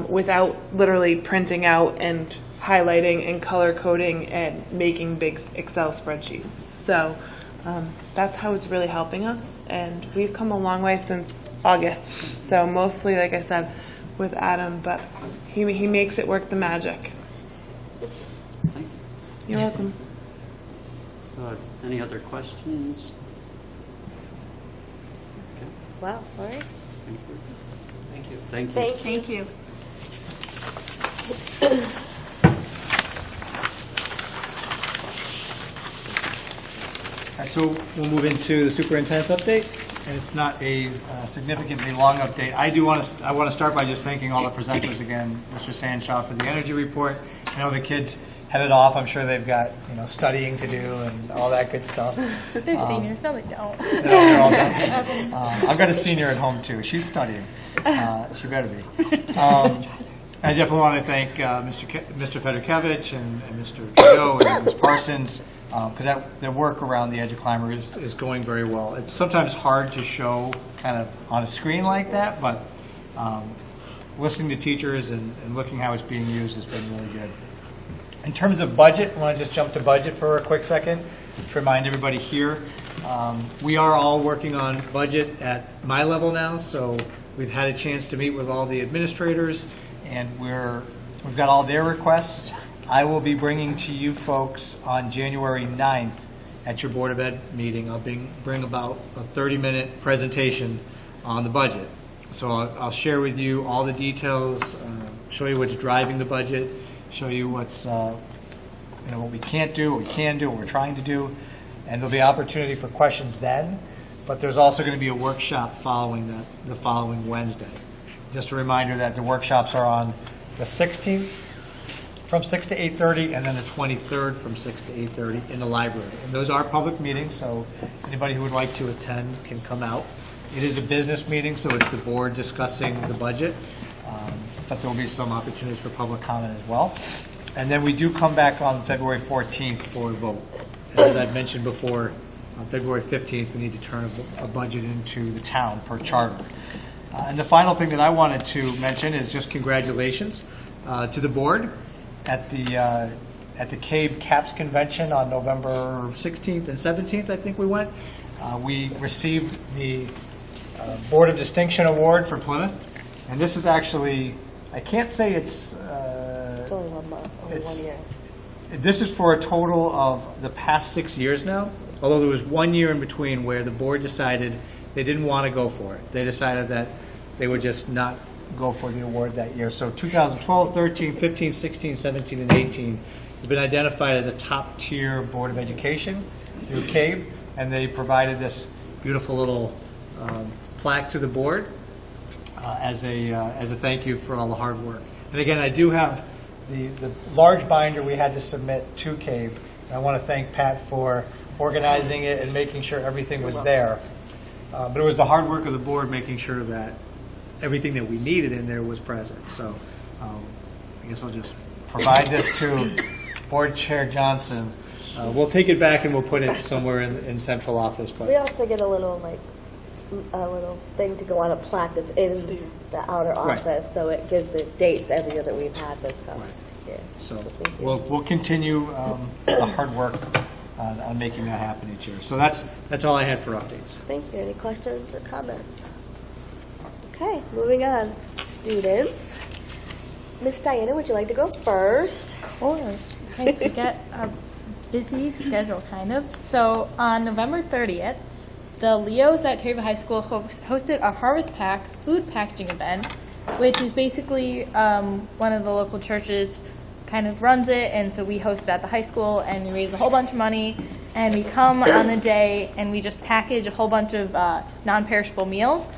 L: without literally printing out and highlighting and color coding and making big Excel spreadsheets. So that's how it's really helping us. And we've come a long way since August. So mostly, like I said, with Adam, but he makes it work the magic.
J: Thank you.
L: You're welcome.
J: So, any other questions? Okay.
A: Wow, all right.
J: Thank you. Thank you.
A: Thank you.
C: Thank you.
B: All right, so we'll move into the superintendent's update, and it's not a significantly long update. I want to start by just thanking all the presenters again, Mr. Sandshaw for the energy report. I know the kids headed off. I'm sure they've got, studying to do and all that good stuff.
E: They're seniors. No, they don't.
B: They're all done. I've got a senior at home, too. She's studying. She better be. I definitely want to thank Mr. Fedorkevich and Mr. Trudeau and Ms. Parsons, because their work around the EduClimber is going very well. It's sometimes hard to show kind of on a screen like that, but listening to teachers and looking how it's being used has been really good. In terms of budget, I want to just jump to budget for a quick second to remind everybody here. We are all working on budget at my level now, so we've had a chance to meet with all the administrators, and we've got all their requests. I will be bringing to you folks on January 9th at your Board of Ed meeting. I'll bring about a 30-minute presentation on the budget. So I'll share with you all the details, show you what's driving the budget, show you what's what we can't do, what we can do, what we're trying to do, and there'll be opportunity for questions then. But there's also going to be a workshop following that the following Wednesday. Just a reminder that the workshops are on the 16th from 6 to 8:30, and then the 23rd from 6 to 8:30 in the library. And those are public meetings, so anybody who would like to attend can come out. It is a business meeting, so it's the board discussing the budget, but there will be some opportunities for public comment as well. And then we do come back on February 14th for a vote. As I've mentioned before, on February 15th, we need to turn a budget into the town per charter. And the final thing that I wanted to mention is just congratulations to the board at the CABE CAPS convention on November 16th and 17th, I think we went. We received the Board of Distinction Award for Plymouth. And this is actually, I can't say it's
A: only 1 month, only 1 year.
B: This is for a total of the past 6 years now, although there was 1 year in between where the board decided they didn't want to go for it. They decided that they would just not go for the award that year. So 2012, 13, 15, 16, 17, and 18 have been identified as a top-tier Board of Education through CABE, and they provided this beautiful little plaque to the board as a thank you for all the hard work. And again, I do have the large binder we had to submit to CABE. And I want to thank Pat for organizing it and making sure everything was there. But it was the hard work of the board making sure that everything that we needed in there was present. So I guess I'll just provide this to Board Chair Johnson. We'll take it back and we'll put it somewhere in central office. But
A: We also get a little thing to go on a plaque that's in the outer office, so it gives the dates every year that we've had this. So, yeah.
B: So
A: thank you.
B: we'll continue the hard work on making that happen each year. So that's all I had for updates.
A: Thank you. Any questions or comments? Okay, moving on. Students. Miss Diana, would you like to go first?
M: Of course. Okay, so we get a busy schedule, kind of. So on November 30th, the Leos at Terryville High School hosted a Harvest Pack food packaging event, which is basically one of the local churches kind of runs it, and so we host it at the high school, and we raise a whole bunch of money, and we come on the day, and we just package a whole bunch of non-perishable meals.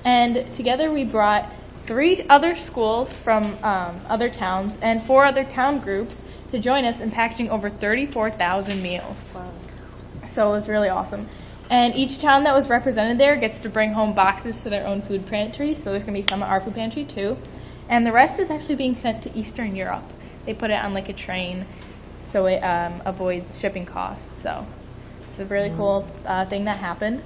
M: And together we brought 3 other schools from other towns and 4 other town groups to join us in packaging over 34,000 meals.
A: Wow.
M: So it was really awesome. And each town that was represented there gets to bring home boxes to their own food pantry. So there's going to be some at our food pantry too. And the rest is actually being sent to Eastern Europe. They put it on like a train so it avoids shipping costs. So it's a really cool thing that happened.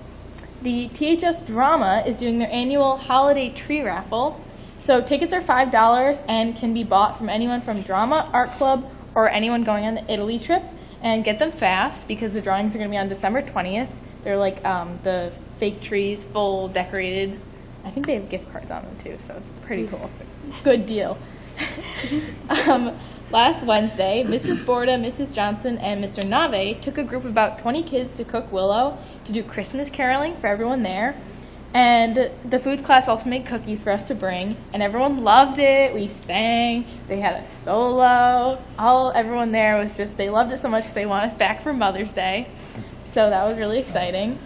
M: The THS Drama is doing their annual holiday tree raffle. So tickets are $5 and can be bought from anyone from Drama, Art Club, or anyone going on the Italy trip. And get them fast because the drawings are going to be on December 20th. They're like the fake trees, full decorated. I think they have gift cards on them too, so it's pretty cool. Good deal. Last Wednesday, Mrs. Borda, Mrs. Johnson, and Mr. Nave took a group of about 20 kids to Cook Willow to do Christmas caroling for everyone there. And the foods class also made cookies for us to bring, and everyone loved it. We sang. They had a solo. Everyone there was just, they loved it so much they want us back for Mother's Day. So that was really exciting.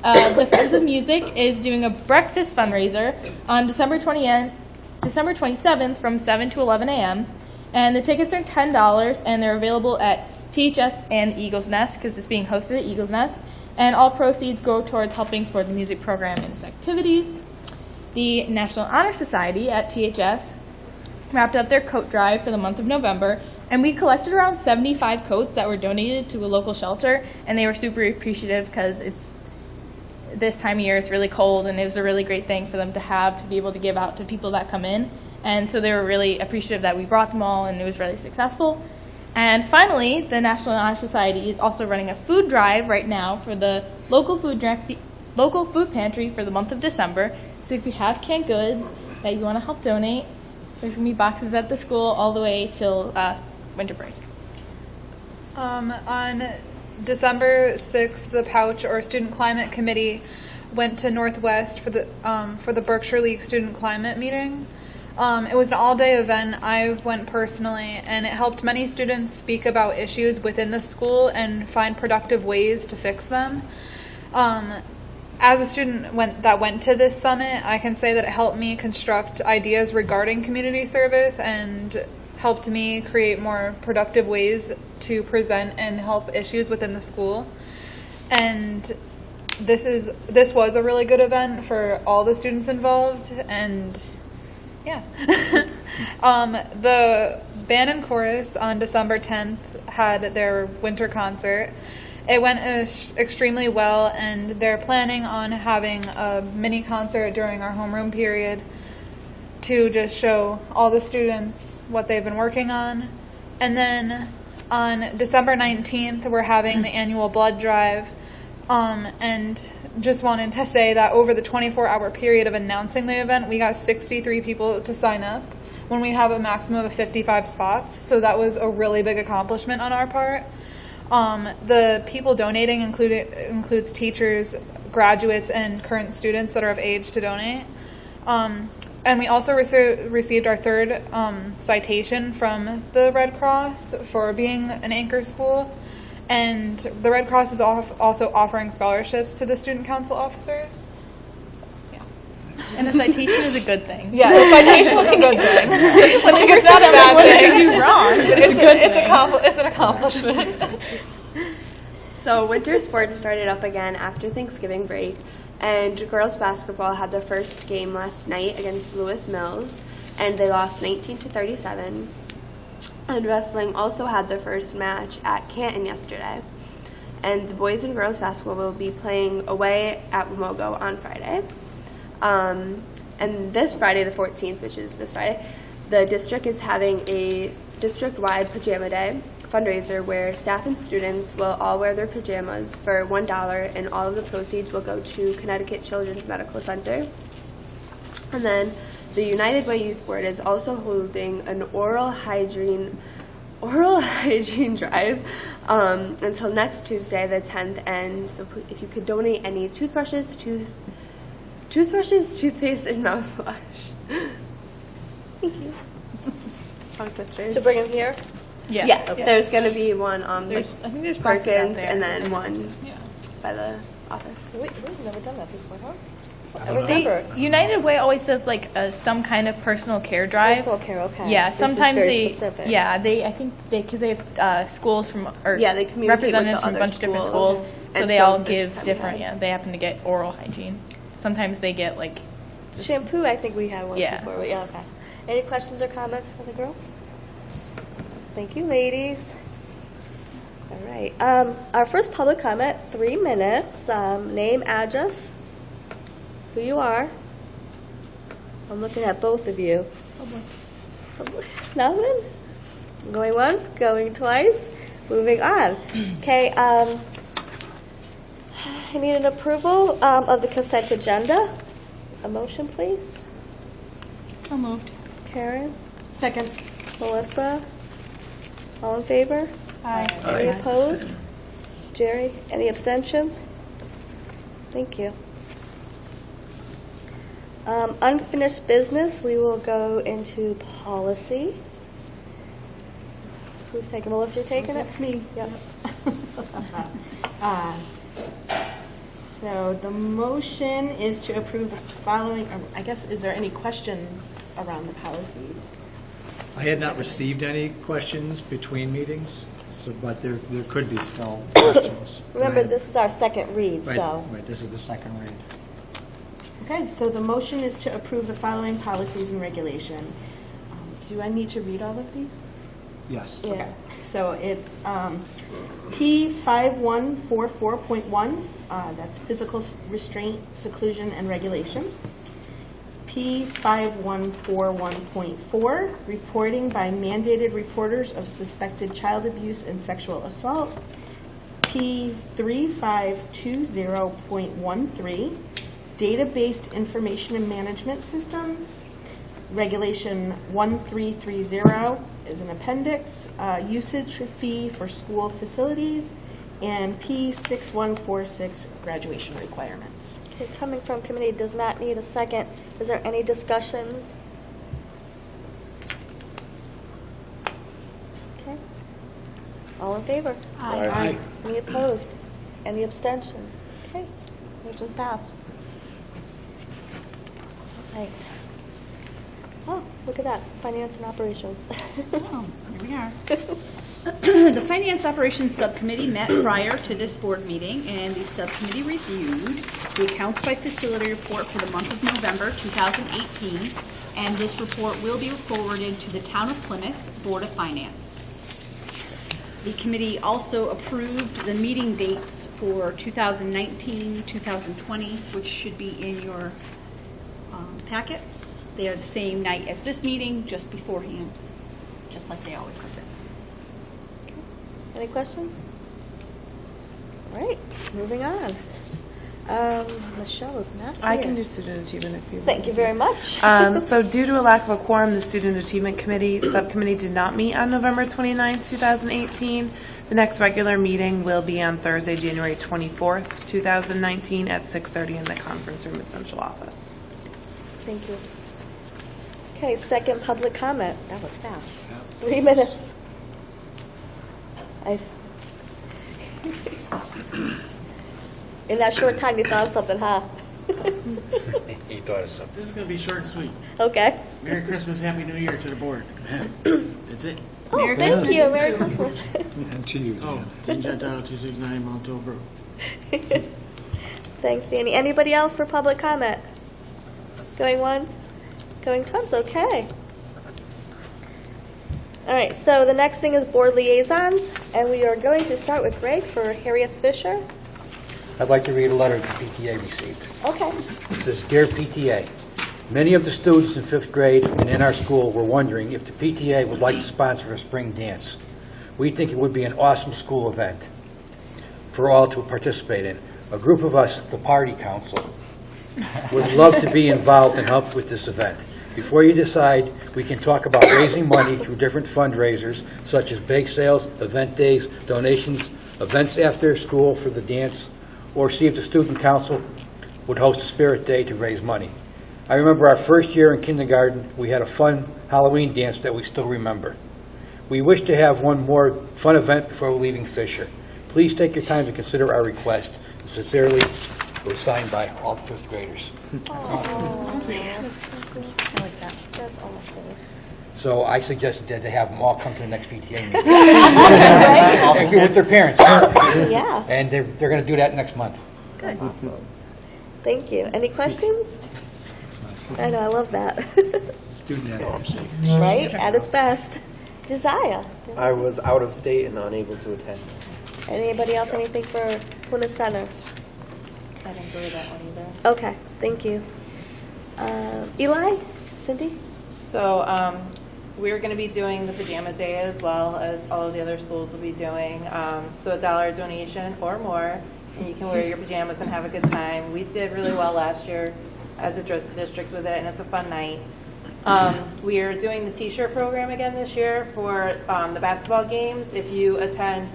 M: The Friends of Music is doing a breakfast fundraiser on December 27th from 7 to 11 a.m. And the tickets are $10, and they're available at THS and Eagle's Nest because it's being hosted at Eagle's Nest. And all proceeds go towards helping support the music program and its activities. The National Honor Society at THS wrapped up their coat drive for the month of November, and we collected around 75 coats that were donated to a local shelter, and they were super appreciative because it's this time of year, it's really cold, and it was a really great thing for them to have to be able to give out to people that come in. And so they were really appreciative that we brought them all, and it was really successful. And finally, the National Honor Society is also running a food drive right now for the local food pantry for the month of December. So if you have canned goods that you want to help donate, there's going to be boxes at the school all the way till winter break.
N: On December 6th, the Pouch, or Student Climate Committee, went to Northwest for the Berkshire League Student Climate Meeting. It was an all-day event. I went personally, and it helped many students speak about issues within the school and find productive ways to fix them. As a student that went to this summit, I can say that it helped me construct ideas regarding community service and helped me create more productive ways to present and help issues within the school. And this was a really good event for all the students involved, and yeah. The band and chorus on December 10th had their winter concert. It went extremely well, and they're planning on having a mini concert during our homeroom period to just show all the students what they've been working on. And then on December 19th, we're having the annual blood drive. And just wanted to say that over the 24-hour period of announcing the event, we got 63 people to sign up when we have a maximum of 55 spots. So that was a really big accomplishment on our part. The people donating includes teachers, graduates, and current students that are of age to donate. And we also received our third citation from the Red Cross for being an anchor school. And the Red Cross is also offering scholarships to the student council officers. So, yeah.
M: And a citation is a good thing.
N: Yeah, a citation is a good thing. It's not a bad thing.
M: What did you do wrong? But
N: It's an accomplishment.
O: So winter sports started up again after Thanksgiving break, and girls basketball had their first game last night against Lewis Mills, and they lost 19-37. And wrestling also had their first match at Canton yesterday. And the boys and girls basketball will be playing away at Wamogo on Friday. And this Friday, the 14th, which is this Friday, the district is having a district-wide pajama day fundraiser where staff and students will all wear their pajamas for $1, and all of the proceeds will go to Connecticut Children's Medical Center. And then the United Way Youth Board is also holding an oral hygiene drive until next Tuesday, the 10th. And so if you could donate any toothbrushes, toothpaste, and mouthwash. Thank you. Tongue twisters.
A: To bring them here?
O: Yeah.
A: Okay.
O: There's going to be one
M: I think there's boxes out
O: Perkins,
M: there.
O: and then one by the office.
A: We've never done that before, huh?
M: The United Way always does like some kind of personal care drive.
A: Personal care, okay.
M: Yeah,
A: This is
M: sometimes
A: very specific.
M: I think because they have schools from, or
O: they communicate
M: representatives
O: with the
M: from a
O: other
M: bunch of different
O: schools.
M: schools, so
O: And
M: they
O: so
M: all
O: this
M: give
O: time
M: different,
O: we had-
M: they happen to get oral hygiene. Sometimes they get like,
A: Shampoo, I think we had one
M: Yeah.
A: before. Yeah, okay. Any questions or comments for the girls? Thank you, ladies. All right. Our first public comment, 3 minutes. Name, address, who you are. I'm looking at both of you. Nothing? Going once, going twice, moving on. Okay, I need an approval of the consent agenda. A motion, please.
C: So moved.
A: Karen?
C: Second.
A: Melissa? All in favor?
C: Aye.
A: Any opposed? Jerry? Any abstentions? Thank you. Unfinished business, we will go into policy. Who's taking, Melissa, you're taking it?
C: That's me.
A: Yep.
C: So the motion is to approve the following, I guess, is there any questions around the policies?
B: I had not received any questions between meetings, so, but there could be still questions.
A: Remember, this is our second read,
B: Right,
A: so.
B: right, this is the second read.
C: Okay, so the motion is to approve the following policies and regulation. Do I need to read all of these?
B: Yes.
A: Yeah.
C: So it's P5144.1, that's physical restraint, seclusion, and regulation. P5141.4, reporting by mandated reporters of suspected child abuse and sexual assault. P3520.13, data-based information and management systems. Regulation 1330 is an appendix, usage fee for school facilities, and P6146, graduation requirements.
A: Okay, coming from committee does not need a second. Is there any discussions? Okay. All in favor?
C: Aye.
L: Aye.
A: Any opposed? Any abstentions? Okay, motion's passed. All right. Oh, look at that, finance and operations.
P: Oh, here we are. The Finance Operations Subcommittee met prior to this board meeting, and the subcommittee reviewed the accounts by facility report for the month of November 2018, and this report will be forwarded to the Town of Plymouth Board of Finance. The committee also approved the meeting dates for 2019, 2020, which should be in your packets. They are the same night as this meeting, just beforehand, just like they always have been.
A: Any questions? All right, moving on. Michelle is not here.
L: I can do student achievement if you want.
A: Thank you very much.
L: So due to a lack of a quorum, the Student Achievement Committee Subcommittee did not meet on November 29th, 2018. The next regular meeting will be on Thursday, January 24th, 2019 at 6:30 in the conference room at Central Office.
A: Thank you. Okay, second public comment. That was fast. 3 minutes. In that short time, you thought of something, huh?
Q: He thought of something. This is going to be short and sweet.
A: Okay.
Q: Merry Christmas, Happy New Year to the board. That's it.
A: Oh, thank you. Merry Christmas.
B: And to you.
Q: Oh, Dial 269 Montauk Brook.
A: Thanks, Danny. Anybody else for public comment? Going once? Going twice? Okay. All right, so the next thing is board liaisons, and we are going to start with Greg for Harriet Fisher.
R: I'd like to read a letter the PTA received.
A: Okay.
R: It says, Dear PTA, many of the students in 5th grade and in our school were wondering if the PTA would like to sponsor a spring dance. We think it would be an awesome school event for all to participate in. A group of us, the Party Council, would love to be involved and help with this event. Before you decide, we can talk about raising money through different fundraisers, such as bake sales, event days, donations, events after school for the dance, or see if the student council would host a spirit day to raise money. I remember our first year in kindergarten, we had a fun Halloween dance that we still remember. We wish to have one more fun event before leaving Fisher. Please take your time to consider our request. Sincerely, we're signed by all 5th graders.
A: That's awesome. That's cute. I like that. That's awesome.
R: So I suggested that they have them all come to the next PTA meeting. With their parents.
A: Yeah.
R: And they're going to do that next month.
A: Good. Thank you. Any questions? I know, I love that.
B: Student advocacy.
A: Right? At its best. Josiah.
S: I was out of state and unable to attend.
A: Anybody else, anything for Plymouth Center?
K: I didn't go to that one either.
A: Okay, thank you. Eli? Cindy?
K: So we're going to be doing the pajama day as well as all of the other schools will be doing. So $1 donation or more, and you can wear your pajamas and have a good time. We did really well last year as a district with it, and it's a fun night. We are doing the T-shirt program again this year for the basketball games. If you attend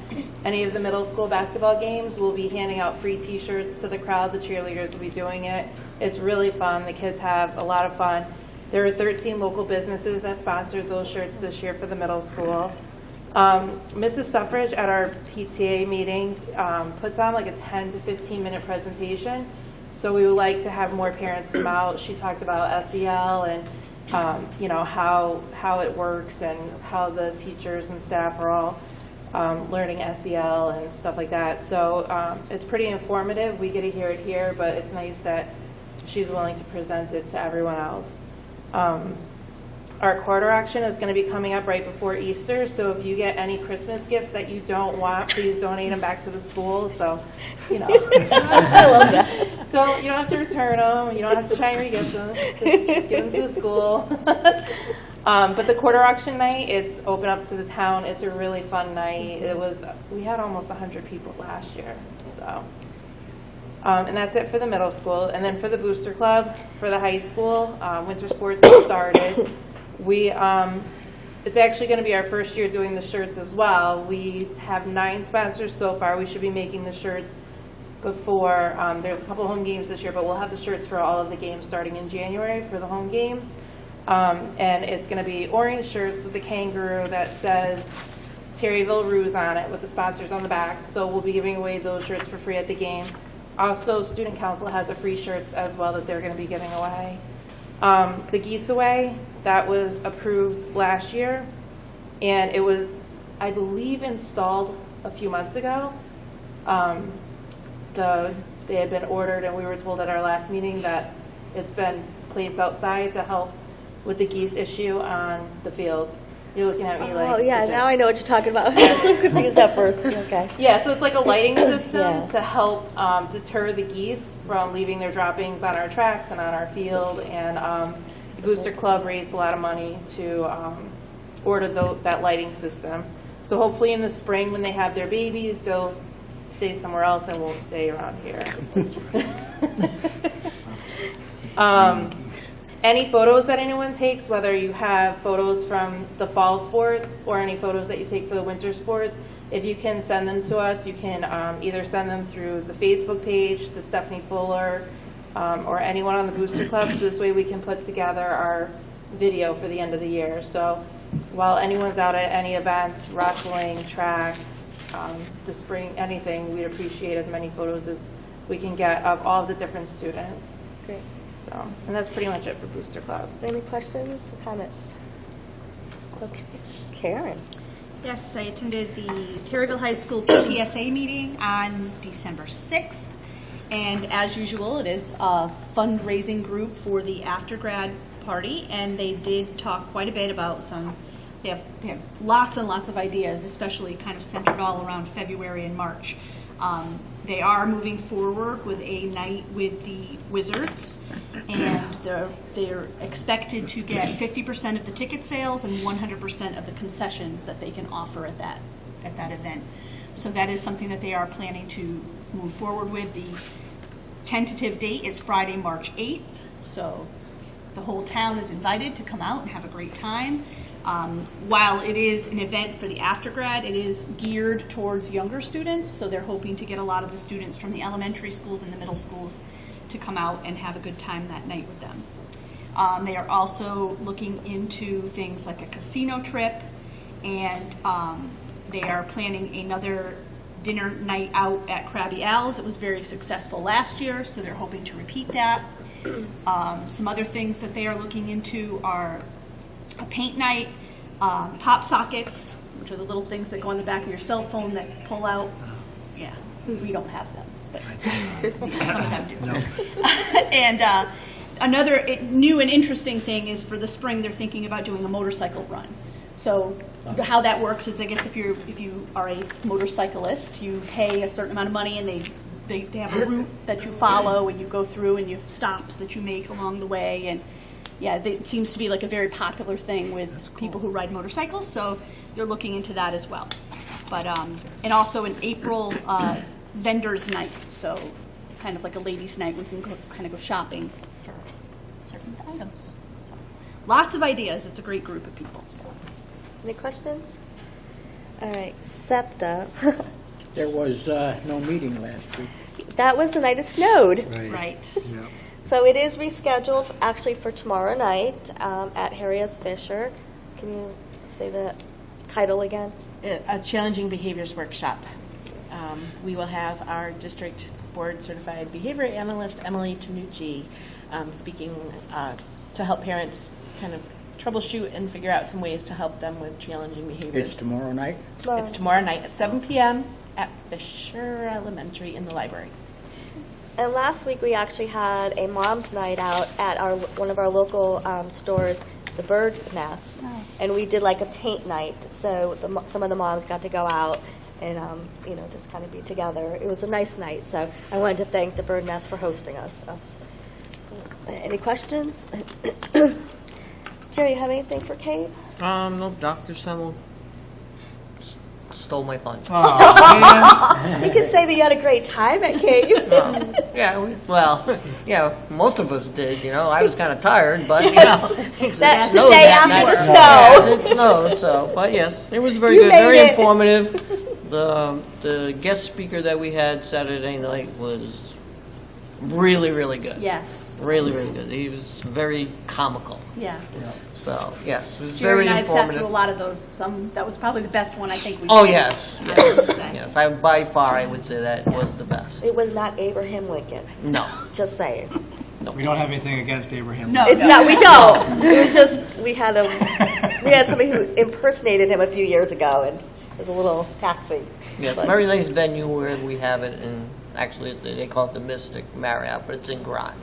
K: any of the middle school basketball games, we'll be handing out free T-shirts to the crowd. The cheerleaders will be doing it. It's really fun. The kids have a lot of fun. There are 13 local businesses that sponsored those shirts this year for the middle school. Mrs. Suffrage at our PTA meetings puts on like a 10 to 15 minute presentation. So we would like to have more parents come out. She talked about SEL and you know, how it works and how the teachers and staff are all learning SEL and stuff like that. So it's pretty informative. We get to hear it here, but it's nice that she's willing to present it to everyone else. Our quarter auction is going to be coming up right before Easter, so if you get any Christmas gifts that you don't want, please donate them back to the school. So, you know,
A: I love that.
K: You don't have to return them. You don't have to try and re-gift them. Just give them to the school. But the quarter auction night, it's open up to the town. It's a really fun night. We had almost 100 people last year, so. And that's it for the middle school. And then for the Booster Club, for the high school, winter sports has started. It's actually going to be our first year doing the shirts as well. We have 9 sponsors so far. We should be making the shirts before. There's a couple home games this year, but we'll have the shirts for all of the games starting in January for the home games. And it's going to be orange shirts with the kangaroo that says Terryville Ruse on it with the sponsors on the back. So we'll be giving away those shirts for free at the game. Also, Student Council has a free shirts as well that they're going to be giving away. The Geese Away, that was approved last year, and it was, I believe, installed a few months ago. They had been ordered, and we were told at our last meeting that it's been placed outside to help with the geese issue on the fields. You're looking at me like...
A: Oh, yeah, now I know what you're talking about. I was so confused at first. Okay.
K: Yeah, so it's like a lighting system
A: Yeah.
K: to help deter the geese from leaving their droppings on our tracks and on our field. And the Booster Club raised a lot of money to order that lighting system. So hopefully in the spring when they have their babies, they'll stay somewhere else and won't stay around here. Any photos that anyone takes, whether you have photos from the fall sports or any photos that you take for the winter sports, if you can send them to us, you can either send them through the Facebook page to Stephanie Fuller or anyone on the Booster Club. So this way we can put together our video for the end of the year. So while anyone's out at any events, wrestling, track, the spring, anything, we'd appreciate as many photos as we can get of all the different students.
A: Great.
K: So, and that's pretty much it for Booster Club.
A: Any questions or comments? Okay. Karen.
P: Yes, I attended the Terryville High School PTSA meeting on December 6th. And as usual, it is a fundraising group for the after-grad party. And they did talk quite a bit about they have lots and lots of ideas, especially kind of centered all around February and March. They are moving forward with a night with the Wizards, and they're expected to get 50% of the ticket sales and 100% of the concessions that they can offer at that event. So that is something that they are planning to move forward with. The tentative date is Friday, March 8th, so the whole town is invited to come out and have a great time. While it is an event for the aftergrad, it is geared towards younger students, so they're hoping to get a lot of the students from the elementary schools and the middle schools to come out and have a good time that night with them. They are also looking into things like a casino trip, and they are planning another dinner night out at Krabby Al's. It was very successful last year, so they're hoping to repeat that. Some other things that they are looking into are a paint night, pop sockets, which are the little things that go on the back of your cell phone that pull out. Yeah, we don't have them, but some of them do. And another new and interesting thing is for the spring, they're thinking about doing a motorcycle run. So how that works is, I guess, if you are a motorcyclist, you pay a certain amount of money, and they have a route that you follow, and you go through, and you have stops that you make along the way, and yeah, it seems to be like a very popular thing with people who ride motorcycles, so they're looking into that as well. But and also in April, vendors night, so kind of like a ladies' night. We can go shopping for certain items. So lots of ideas. It's a great group of people. So.
A: Any questions? All right, SEPTA.
H: There was no meeting last week.
A: That was the night it snowed.
P: Right.
H: Yeah.
A: So it is rescheduled actually for tomorrow night at Harry S. Fisher. Can you say the title again?
C: A Challenging Behaviors Workshop. We will have our district board certified behavior analyst, Emily Tanucci, speaking to help parents kind of troubleshoot and figure out some ways to help them with challenging behaviors.
R: It's tomorrow night?
C: It's tomorrow night at 7 p.m. at Fisher Elementary in the library.
A: And last week, we actually had a mom's night out at one of our local stores, the Bird Nest, and we did like a paint night. So some of the moms got to go out and just kind of be together. It was a nice night. So I wanted to thank the Bird Nest for hosting us. So, any questions? Jerry, you have anything for Kate?
H: No, Dr. Semmel stole my thunder.
A: You can say that you had a great time at Kate.
H: Most of us did, I was kind of tired, but,
A: That's
H: it
A: the
H: snowed
A: day
H: that
A: after
H: night.
A: the snow.
H: Yes, it snowed, so, but yes, it was very
A: You
H: good,
A: made
H: very
A: it.
H: informative. The guest speaker that we had Saturday night was really, really good.
P: Yes.
H: Really, really good. He was very comical.
P: Yeah.
H: So, yes, it was
P: Jerry
H: very
P: and I have sat
H: informative.
P: through a lot of those. That was probably the best one I think we've
H: Oh,
P: seen.
H: yes,
P: I would say.
H: yes. By far, I would say that was the best.
A: It was not Abraham Lincoln.
H: No.
A: Just saying.
B: We don't have anything against Abraham.
P: No,
A: It's not. We don't. It was just we had somebody who impersonated him a few years ago, and it was a little taxing.
H: Yes,
A: But-
H: very nice venue where we have it in, actually, they call it the Mystic Marriott, but it's in Groton.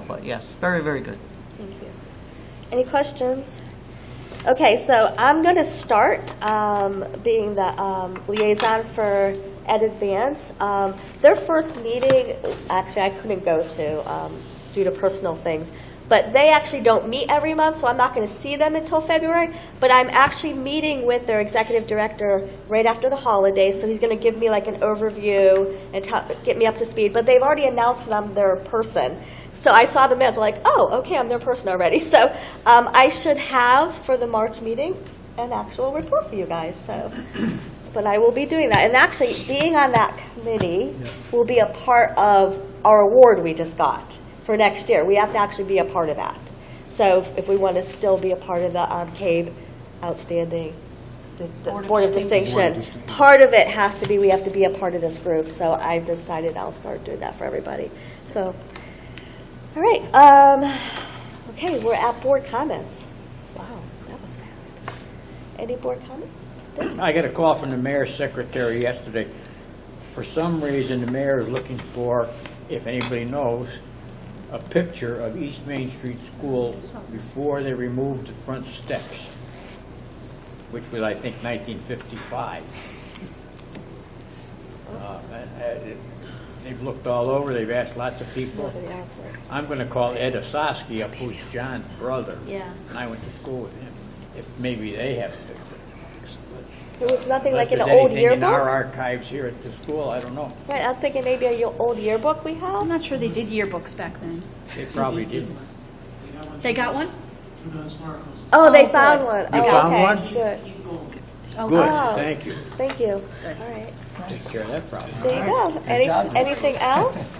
H: But yes, very, very good.
A: Thank you. Any questions? Okay, so I'm going to start being the liaison for Ed Advance. Their first meeting, actually, I couldn't go to due to personal things. But they actually don't meet every month, so I'm not going to see them until February. But I'm actually meeting with their executive director right after the holidays, so he's going to give me like an overview and get me up to speed. But they've already announced that I'm their person. So I saw the mail, they're like, oh, okay, I'm their person already. So I should have, for the March meeting, an actual report for you guys. So, but I will be doing that. And actually, being on that committee will be a part of our award we just got for next year. We have to actually be a part of that. So if we want to still be a part of the CABE Outstanding Board of Distinction, part of it has to be, we have to be a part of this group. So I've decided I'll start doing that for everybody. So, all right. Okay, we're at board comments. Wow, that was fast. Any board comments?
T: I got a call from the mayor's secretary yesterday. For some reason, the mayor is looking for, if anybody knows, a picture of East Main Street School before they removed the front steps, which was, I think, 1955. They've looked all over. They've asked lots of people. I'm going to call Ed Osaski up, who's John's brother.
P: Yeah.
T: And I went to school with him. If maybe they have a picture.
A: There was nothing
T: Unless
A: like an
T: there's
A: old
T: anything in our
A: yearbook?
T: archives here at the school, I don't know.
A: Right, I'm thinking maybe an old yearbook we have?
P: I'm not sure they did yearbooks back then.
T: They probably didn't.
P: They got one?
A: Oh, they
P: Oh,
A: found
P: good.
A: one.
T: You
A: Oh,
T: found
A: okay.
T: one?
A: Good.
P: Oh,
T: Good,
A: Oh,
T: thank you.
A: Thank you. All right.
T: Take care of that problem.
A: There you go. Anything else?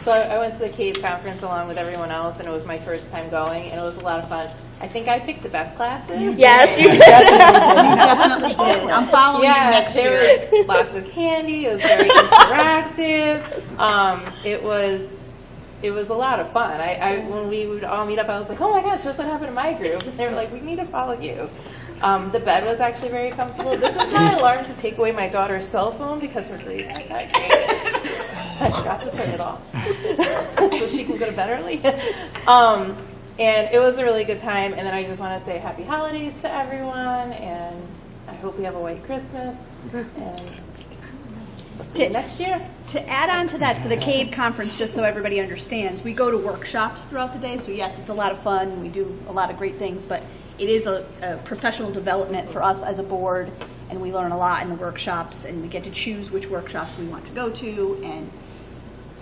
K: So I went to the CABE conference along with everyone else, and it was my first time going, and it was a lot of fun. I think I picked the best classes.
A: Yes, you did.
P: You definitely did. I'm following you next year.
K: There was lots of candy. It was very interactive. It was a lot of fun. When we would all meet up, I was like, oh my gosh, that's what happened to my group. And they were like, we need to follow you. The bed was actually very comfortable. This is my alarm to take away my daughter's cell phone because her grades aren't that great. I forgot to turn it off so she can go to bed early. And it was a really good time. And then I just want to say happy holidays to everyone. And I hope we have a white Christmas. And we'll see you next year.
P: To add on to that, for the CABE conference, just so everybody understands, we go to workshops throughout the day. So yes, it's a lot of fun. We do a lot of great things, but it is a professional development for us as a board, and we learn a lot in the workshops, and we get to choose which workshops we want to go to. And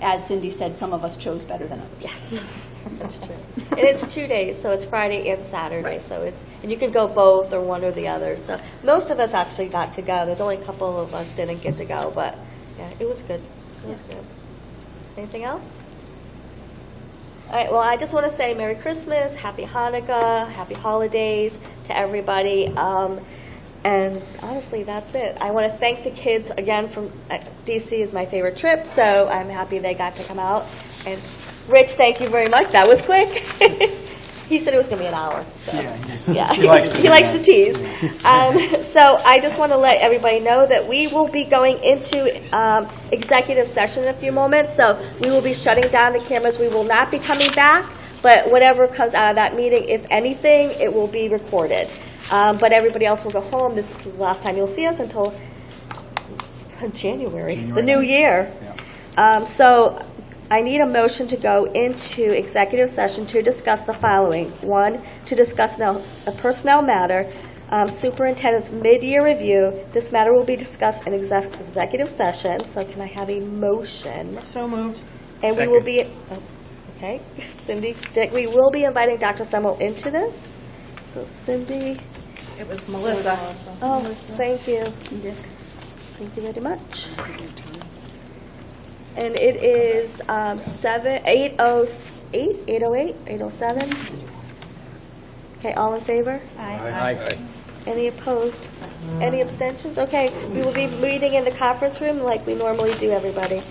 P: as Cindy said, some of us chose better than others.
A: Yes, that's true. And it's 2 days, so it's Friday and Saturday. Right. So and you can go both or one or the other. So most of us actually got to go. There's only a couple of us didn't get to go, but yeah, it was good. It was good. Anything else? All right, well, I just want to say Merry Christmas, Happy Hanukkah, Happy Holidays to everybody. And honestly, that's it. I want to thank the kids again. From DC is my favorite trip, so I'm happy they got to come out. And Rich, thank you very much. That was quick. He said it was going to be an hour. So.
B: Yeah,
A: He likes to tease. So I just want to let everybody know that we will be going into executive session in a few moments. So we will be shutting down the cameras. We will not be coming back, but whatever comes out of that meeting, if anything, it will be recorded. But everybody else will go home. This is the last time you'll see us until January, the new year. So I need a motion to go into executive session to discuss the following. One, to discuss a personnel matter, superintendent's mid-year review. This matter will be discussed in executive session. So can I have a motion?
C: So moved.
A: And we will be, okay, Cindy, Dick, we will be inviting Dr. Semmel into this. So Cindy.
C: It was Melissa.
A: Oh, thank you. Dick. Thank you very much. And it is 8:08, 8:07. Okay, all in favor?
T: Aye.
A: Any opposed? Any abstentions? Okay, we will be meeting in the conference room like we normally do, everybody.